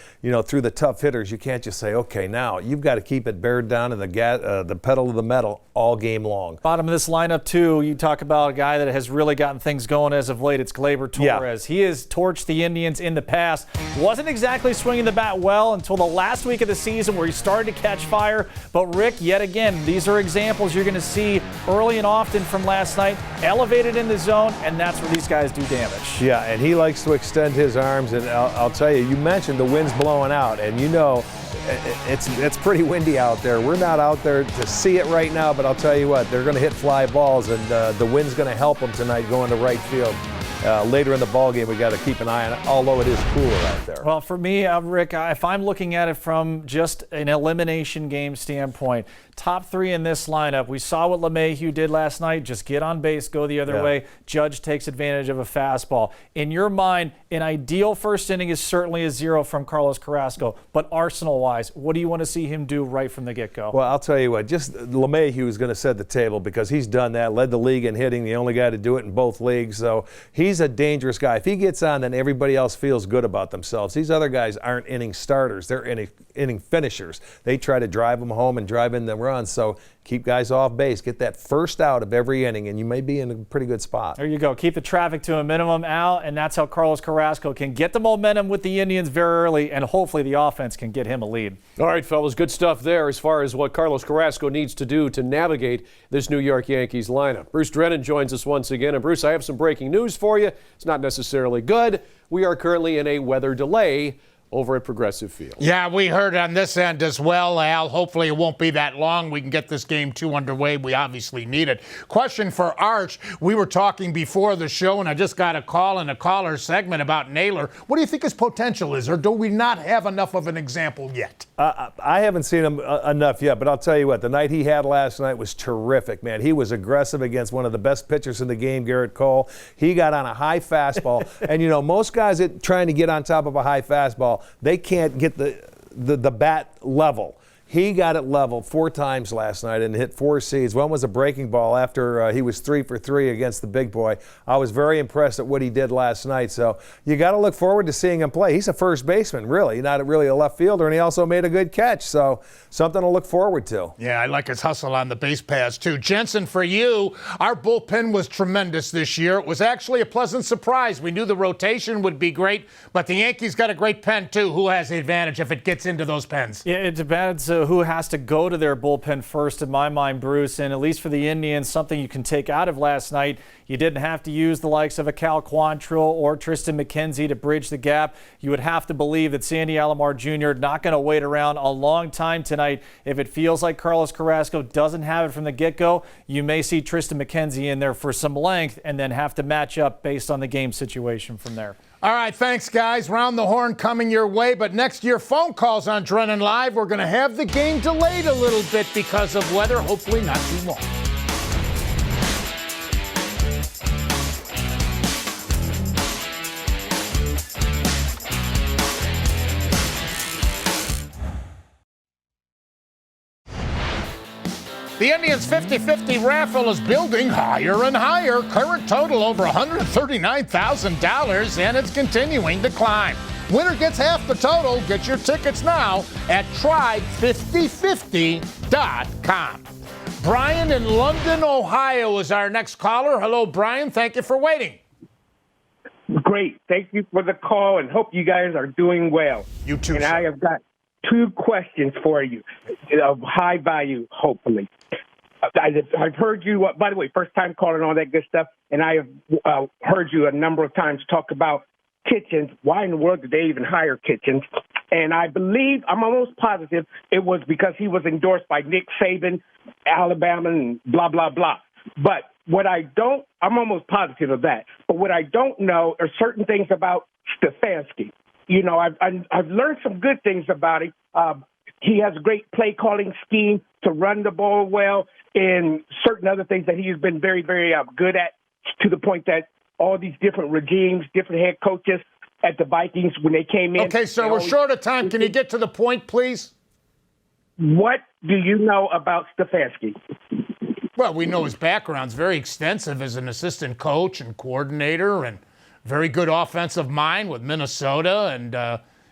through the tough hitters, you can't just say, okay, now you've got to keep it bared down in the pedal to the metal all game long. Bottom of this lineup, too, you talk about a guy that has really gotten things going as of late. It's Gleyber Torres. He has torched the Indians in the past. Wasn't exactly swinging the bat well until the last week of the season where he started to catch fire. But, Rick, yet again, these are examples you're going to see early and often from last night. Elevated in the zone, and that's where these guys do damage. Yeah, and he likes to extend his arms. And I'll tell you, you mentioned the wind's blowing out, and it's pretty windy out there. We're not out there to see it right now, but I'll tell you what, they're going to hit fly balls, and the wind's going to help them tonight going to right field. Later in the ballgame, we got to keep an eye on it, although it is cooler out there. Well, for me, Rick, if I'm looking at it from just an elimination game standpoint, top three in this lineup, we saw what LeMahieu did last night. Just get on base, go the other way. Judge takes advantage of a fastball. In your mind, an ideal first inning is certainly a 0 from Carlos Carrasco, but Arsenal-wise, what do you want to see him do right from the get-go? Well, I'll tell you what, just LeMahieu is going to set the table, because he's done that, led the league in hitting, the only guy to do it in both leagues. So he's a dangerous guy. If he gets on, then everybody else feels good about themselves. These other guys aren't inning starters. They're inning finishers. They try to drive them home and drive in the runs. So keep guys off base. Get that first out of every inning, and you may be in a pretty good spot. There you go. Keep the traffic to a minimum, Al, and that's how Carlos Carrasco can get the momentum with the Indians very early, and hopefully the offense can get him a lead. All right, fellas, good stuff there as far as what Carlos Carrasco needs to do to navigate this New York Yankees lineup. Bruce Drennan joins us once again. And Bruce, I have some breaking news for you. It's not necessarily good. We are currently in a weather delay over at Progressive Field. Yeah, we heard on this end as well, Al. Hopefully it won't be that long. We can get this game 2 underway. We obviously need it. Question for Arch. We were talking before the show, and I just got a call in a caller segment about Naylor. What do you think his potential is, or do we not have enough of an example yet? I haven't seen him enough yet, but I'll tell you what, the night he had last night was terrific, man. He was aggressive against one of the best pitchers in the game, Garrett Cole. He got on a high fastball, and most guys that trying to get on top of a high fastball, they can't get the bat level. He got it level 4 times last night and hit 4 seeds. One was a breaking ball after he was 3 for 3 against the big boy. I was very impressed at what he did last night. So you got to look forward to seeing him play. He's a first baseman, really, not really a left fielder, and he also made a good catch. So something to look forward to. Yeah, I like his hustle on the base paths, too. Jensen, for you, our bullpen was tremendous this year. It was actually a pleasant surprise. We knew the rotation would be great, but the Yankees got a great pen, too. Who has the advantage if it gets into those pens? Yeah, it depends who has to go to their bullpen first, in my mind, Bruce. And at least for the Indians, something you can take out of last night, you didn't have to use the likes of a Cal Quantrill or Tristan McKenzie to bridge the gap. You would have to believe that Sandy Alomar Jr. not going to wait around a long time tonight. If it feels like Carlos Carrasco doesn't have it from the get-go, you may see Tristan McKenzie in there for some length and then have to match up based on the game situation from there. All right, thanks, guys. Round the Horn coming your way. But next year, phone calls on Drennan Live. We're going to have the game delayed a little bit because of weather. Hopefully not too long. The Indians' 50-50 raffle is building higher and higher. Current total over $139,000, and it's continuing to climb. Winner gets half the total. Get your tickets now at try5050.com. Brian in London, Ohio is our next caller. Hello, Brian. Thank you for waiting. Great. Thank you for the call, and hope you guys are doing well. You too, And sir. I have got 2 questions for you of high value, hopefully. I've heard you, by the way, first time calling and all that good stuff, and I have heard you a number of times talk about Kitchens. Why in the world did they even hire Kitchens? And I believe, I'm almost positive, it was because he was endorsed by Nick Saban, Alabama, and blah, blah, blah. But what I don't, I'm almost positive of that. But what I don't know are certain things about Stefanski. I've learned some good things about him. He has a great play calling scheme to run the ball well, and certain other things that he's been very, very good at, to the point that all these different regimes, different head coaches at the Vikings, when they came in. Okay, sir, we're short of time. Can you get to the point, please? What do you know about Stefanski? Well, we know his background's very extensive as an assistant coach and coordinator, and very good offensive mind with Minnesota. And,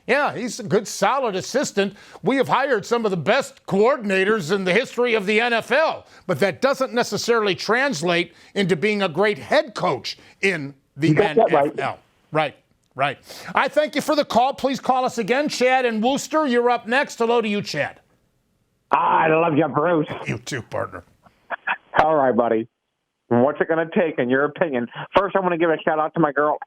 yeah, he's a good, solid assistant. We have hired some of the best coordinators in the history of the NFL, but that doesn't necessarily translate into being a great head coach in the NFL. Right. I thank you for the call. Please call us again. Chad in Worcester, you're up next. Hello to you, Chad. I love you, Bruce. You too, partner. All right, buddy. What's it going to take, in your opinion? First, I want to give a shout out to my girl.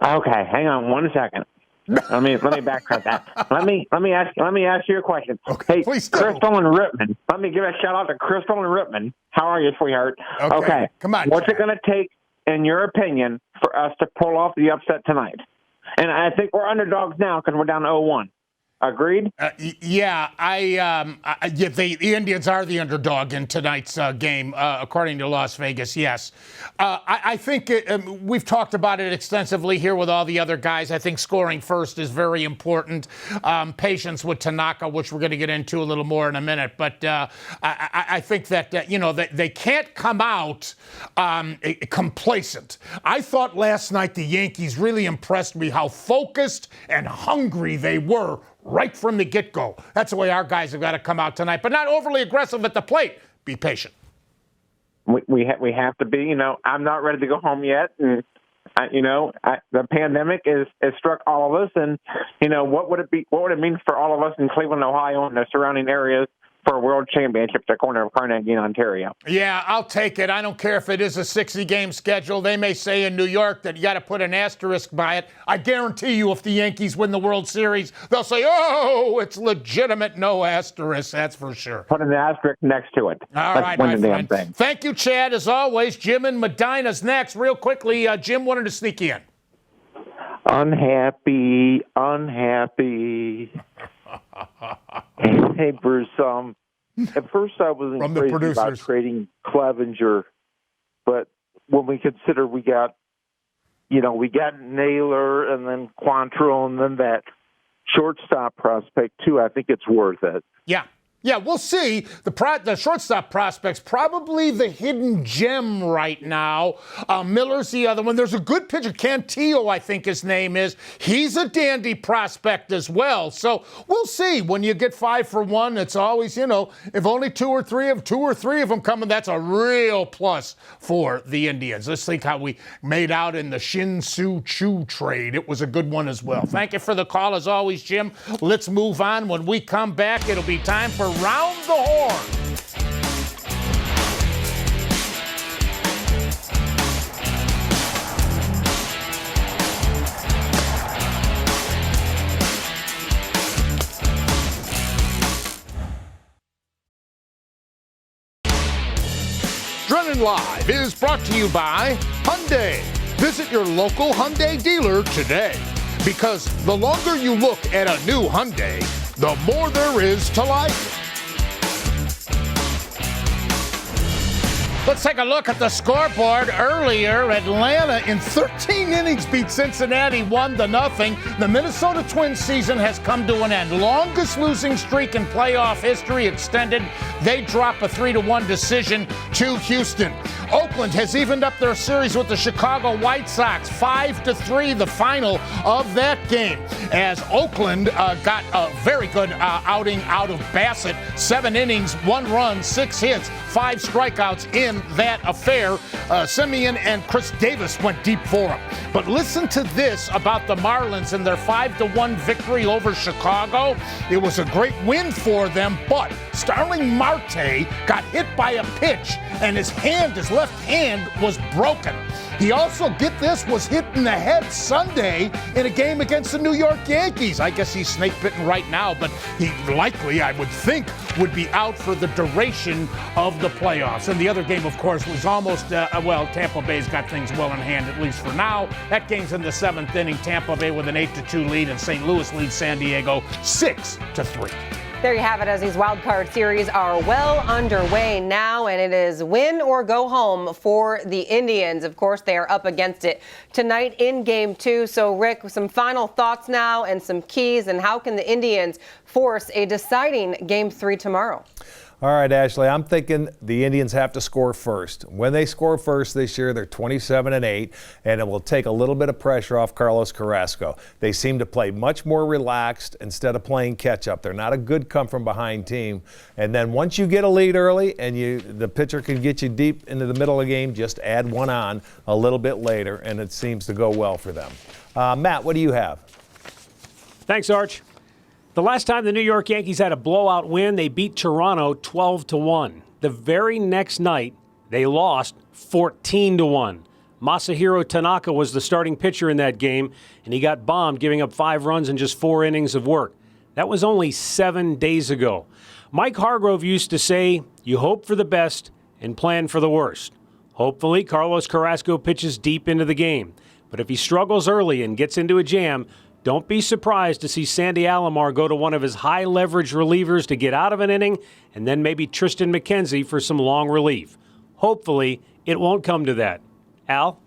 Okay, hang on 1 second. Let me backtrack that. Let me ask you a question. Okay, hey, please do. Crystal and Ripman. Let me give a shout out to Crystal and Ripman. How are you, sweetheart? Okay. Come on. What's it going to take, in your opinion, for us to pull off the upset tonight? And I think we're underdogs now because we're down 0-1. Agreed? The Indians are the underdog in tonight's game, according to Las Vegas, yes. I think we've talked about it extensively here with all the other guys. I think scoring first is very important. Patience with Tanaka, which we're going to get into a little more in a minute. But I think that, they can't come out complacent. I thought last night the Yankees really impressed me how focused and hungry they were right from the get-go. That's the way our guys have got to come out tonight, but not overly aggressive at the plate. Be patient. We have to be. I'm not ready to go home yet, and the pandemic is struck all of us. And what would it mean for all of us in Cleveland, Ohio, and the surrounding areas for a world championship at the corner of Carnegie in Ontario? Yeah, I'll take it. I don't care if it is a 60-game schedule. They may say in New York that you got to put an asterisk by it. I guarantee you if the Yankees win the World Series, they'll say, oh, it's legitimate, no asterisk. That's for sure. Put an asterisk next to it. All right, my friend. Thank you, Chad, as always. Jim in Medina's next. Real quickly, Jim wanted to sneak in. Unhappy. Hey, Bruce. At first I wasn't crazy about trading Clevenger, but when we consider we got Naylor and then Quantrill and then that shortstop prospect too, I think it's worth it. Yeah, we'll see. The shortstop prospect's probably the hidden gem right now. Miller's the other one. There's a good pitcher, Cantillo, I think his name is. He's a dandy prospect as well. So we'll see. When you get 5 for 1, it's always, if only two or three of them coming, that's a real plus for the Indians. Let's think how we made out in the Shin-Soo Choo trade. It was a good one as well. Thank you for the call as always, Jim. Let's move on. When we come back, it'll be time for Round the Horn. Drennan Live is brought to you by Hyundai. Visit your local Hyundai dealer today. Because the longer you look at a new Hyundai, the more there is to like. Let's take a look at the scoreboard. Earlier, Atlanta in 13 innings beat Cincinnati 1-0. The Minnesota Twins season has come to an end. Longest losing streak in playoff history extended. They drop a 3-1 decision to Houston. Oakland has evened up their series with the Chicago White Sox, 5-3, the final of that game, as Oakland got a very good outing out of Bassett. 7 innings, 1 run, 6 hits, 5 strikeouts in that affair. Simeon and Chris Davis went deep for him. But listen to this about the Marlins and their 5-1 victory over Chicago. It was a great win for them, but Starling Marte got hit by a pitch, and his left hand was broken. He also, get this, was hit in the head Sunday in a game against the New York Yankees. I guess he's snake bitten right now, but he likely, I would think, would be out for the duration of the playoffs. And the other game, of course, was almost, Tampa Bay's got things well in hand, at least for now. That game's in the 7th inning. Tampa Bay with an 8-2 lead, and St. Louis leads San Diego 6-3. There you have it, as these wild card series are well underway now, and it is win or go home for the Indians. Of course, they are up against it tonight in Game 2. So, Rick, some final thoughts now and some keys, and how can the Indians force a deciding Game 3 tomorrow? All right, Ashley, I'm thinking the Indians have to score first. When they score first this year, they're 27-8, and it will take a little bit of pressure off Carlos Carrasco. They seem to play much more relaxed instead of playing catch-up. They're not a good come-from-behind team. And then once you get a lead early and the pitcher can get you deep into the middle of the game, just add one on a little bit later, and it seems to go well for them. Matt, what do you have? Thanks, Arch. The last time the New York Yankees had a blowout win, they beat Toronto 12-1. The very next night, they lost 14-1. Masahiro Tanaka was the starting pitcher in that game, and he got bombed, giving up 5 runs in just 4 innings of work. That was only 7 days ago. Mike Hargrove used to say, you hope for the best and plan for the worst. Hopefully, Carlos Carrasco pitches deep into the game. But if he struggles early and gets into a jam, don't be surprised to see Sandy Alomar go to one of his high-leverage relievers to get out of an inning, and then maybe Tristan McKenzie for some long relief. Hopefully, it won't come to that. Al?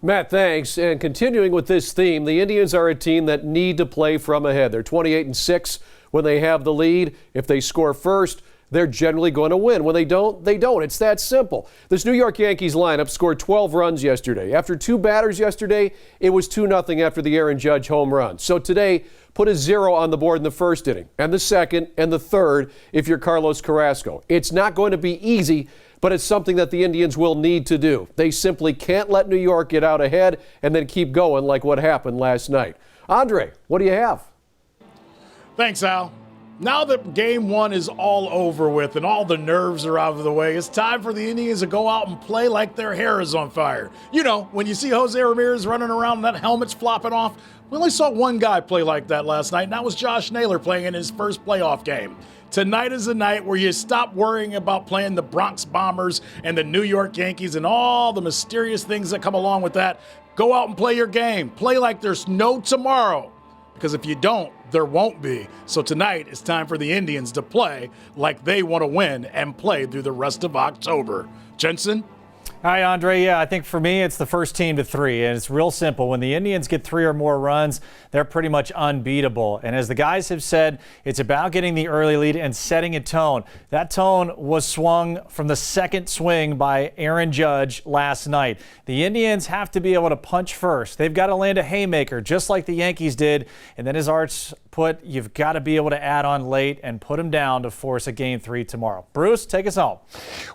Matt, thanks. And continuing with this theme, the Indians are a team that need to play from ahead. They're 28-6 when they have the lead. If they score first, they're generally going to win. When they don't, they don't. It's that simple. This New York Yankees lineup scored 12 runs yesterday. After 2 batters yesterday, it was 2-0 after the Aaron Judge home run. So today, put a 0 on the board in the first inning, and the second, and the third if you're Carlos Carrasco. It's not going to be easy, but it's something that the Indians will need to do. They simply can't let New York get out ahead and then keep going like what happened last night. Andre, what do you have? Thanks, Al. Now that Game 1 is all over with and all the nerves are out of the way, it's time for the Indians to go out and play like their hair is on fire. You know, when you see Jose Ramirez running around and that helmet's flopping off, we only saw one guy play like that last night, and that was Josh Naylor playing in his first playoff game. Tonight is the night where you stop worrying about playing the Bronx Bombers and the New York Yankees and all the mysterious things that come along with that. Go out and play your game. Play like there's no tomorrow. Because if you don't, there won't be. So tonight, it's time for the Indians to play like they want to win and play through the rest of October. Jensen? Hi, Andre. Yeah, I think for me, it's the first team to 3, and it's real simple. When the Indians get 3 or more runs, they're pretty much unbeatable. And as the guys have said, it's about getting the early lead and setting a tone. That tone was swung from the second swing by Aaron Judge last night. The Indians have to be able to punch first. They've got to land a haymaker, just like the Yankees did. And then as Arch put, you've got to be able to add on late and put them down to force a Game 3 tomorrow. Bruce, take us home.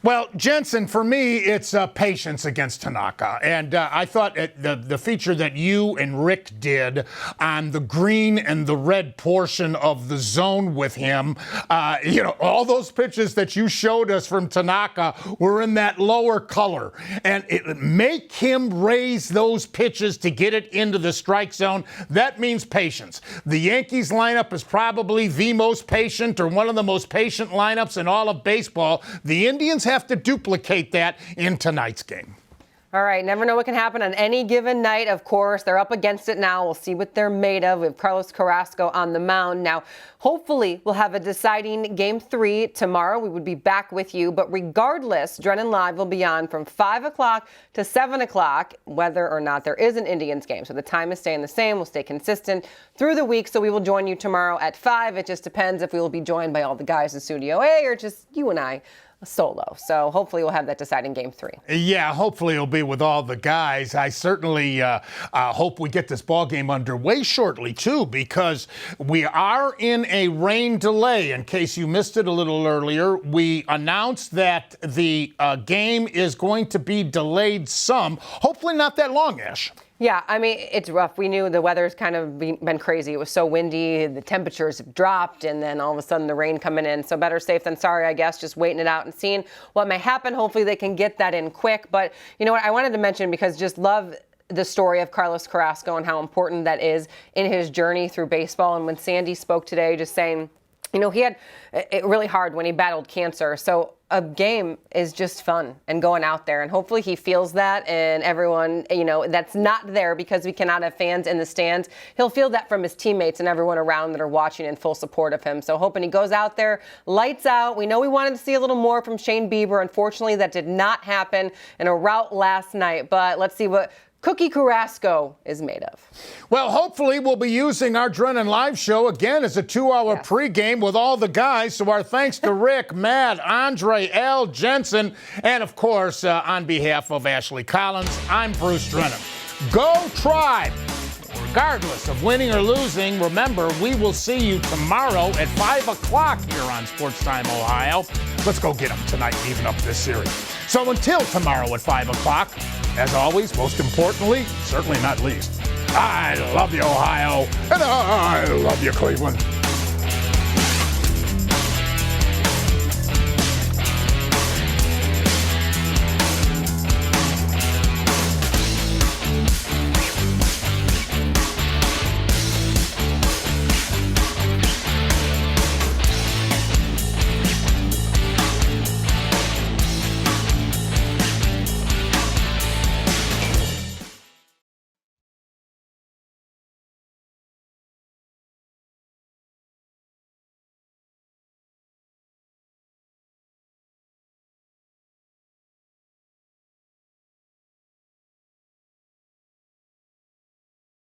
Well, Jensen, for me, it's patience against Tanaka. And I thought the feature that you and Rick did on the green and the red portion of the zone with him, all those pitches that you showed us from Tanaka were in that lower color. And make him raise those pitches to get it into the strike zone. That means patience. The Yankees lineup is probably the most patient or one of the most patient lineups in all of baseball. The Indians have to duplicate that in tonight's game. All right, never know what can happen on any given night, of course. They're up against it now. We'll see what they're made of. We have Carlos Carrasco on the mound. Now, hopefully, we'll have a deciding Game 3 tomorrow. We would be back with you. But regardless, Drennan Live will be on from 5 o'clock to 7 o'clock, whether or not there is an Indians game. So the time is staying the same. We'll stay consistent through the week. So we will join you tomorrow at 5. It just depends if we will be joined by all the guys in Studio A or just you and I solo. So hopefully we'll have that deciding Game 3. Yeah, hopefully it'll be with all the guys. I certainly hope we get this ball game underway shortly, too, because we are in a rain delay. In case you missed it a little earlier, we announced that the game is going to be delayed some. Hopefully not that long, Ash. Yeah, I mean, it's rough. We knew the weather's kind of been crazy. It was so windy, the temperatures have dropped, and then all of a sudden the rain coming in. So better safe than sorry, I guess, just waiting it out and seeing what may happen. Hopefully they can get that in quick. But you know what, I wanted to mention, because just love the story of Carlos Carrasco and how important that is in his journey through baseball. And when Sandy spoke today, just saying, you know, he had it really hard when he battled cancer. So a game is just fun and going out there. And hopefully he feels that, and everyone, you know, that's not there because we cannot have fans in the stands. He'll feel that from his teammates and everyone around that are watching in full support of him. So hoping he goes out there, lights out. We know we wanted to see a little more from Shane Bieber. Unfortunately, that did not happen in a rout last night. But let's see what Cookie Carrasco is made of. Well, hopefully we'll be using our Drennan live show again as a 2-hour pregame with all the guys. So our thanks to Rick, Matt, Andre, Al, Jensen, and of course, on behalf of Ashley Collins, I'm Bruce Drennan. Go Tribe! Regardless of winning or losing, remember, we will see you tomorrow at 5 o'clock here on Sports Time Ohio. Let's go get them tonight and even up this series. So until tomorrow at 5 o'clock, as always, most importantly, certainly not least, I love you, Ohio, and I love you, Cleveland.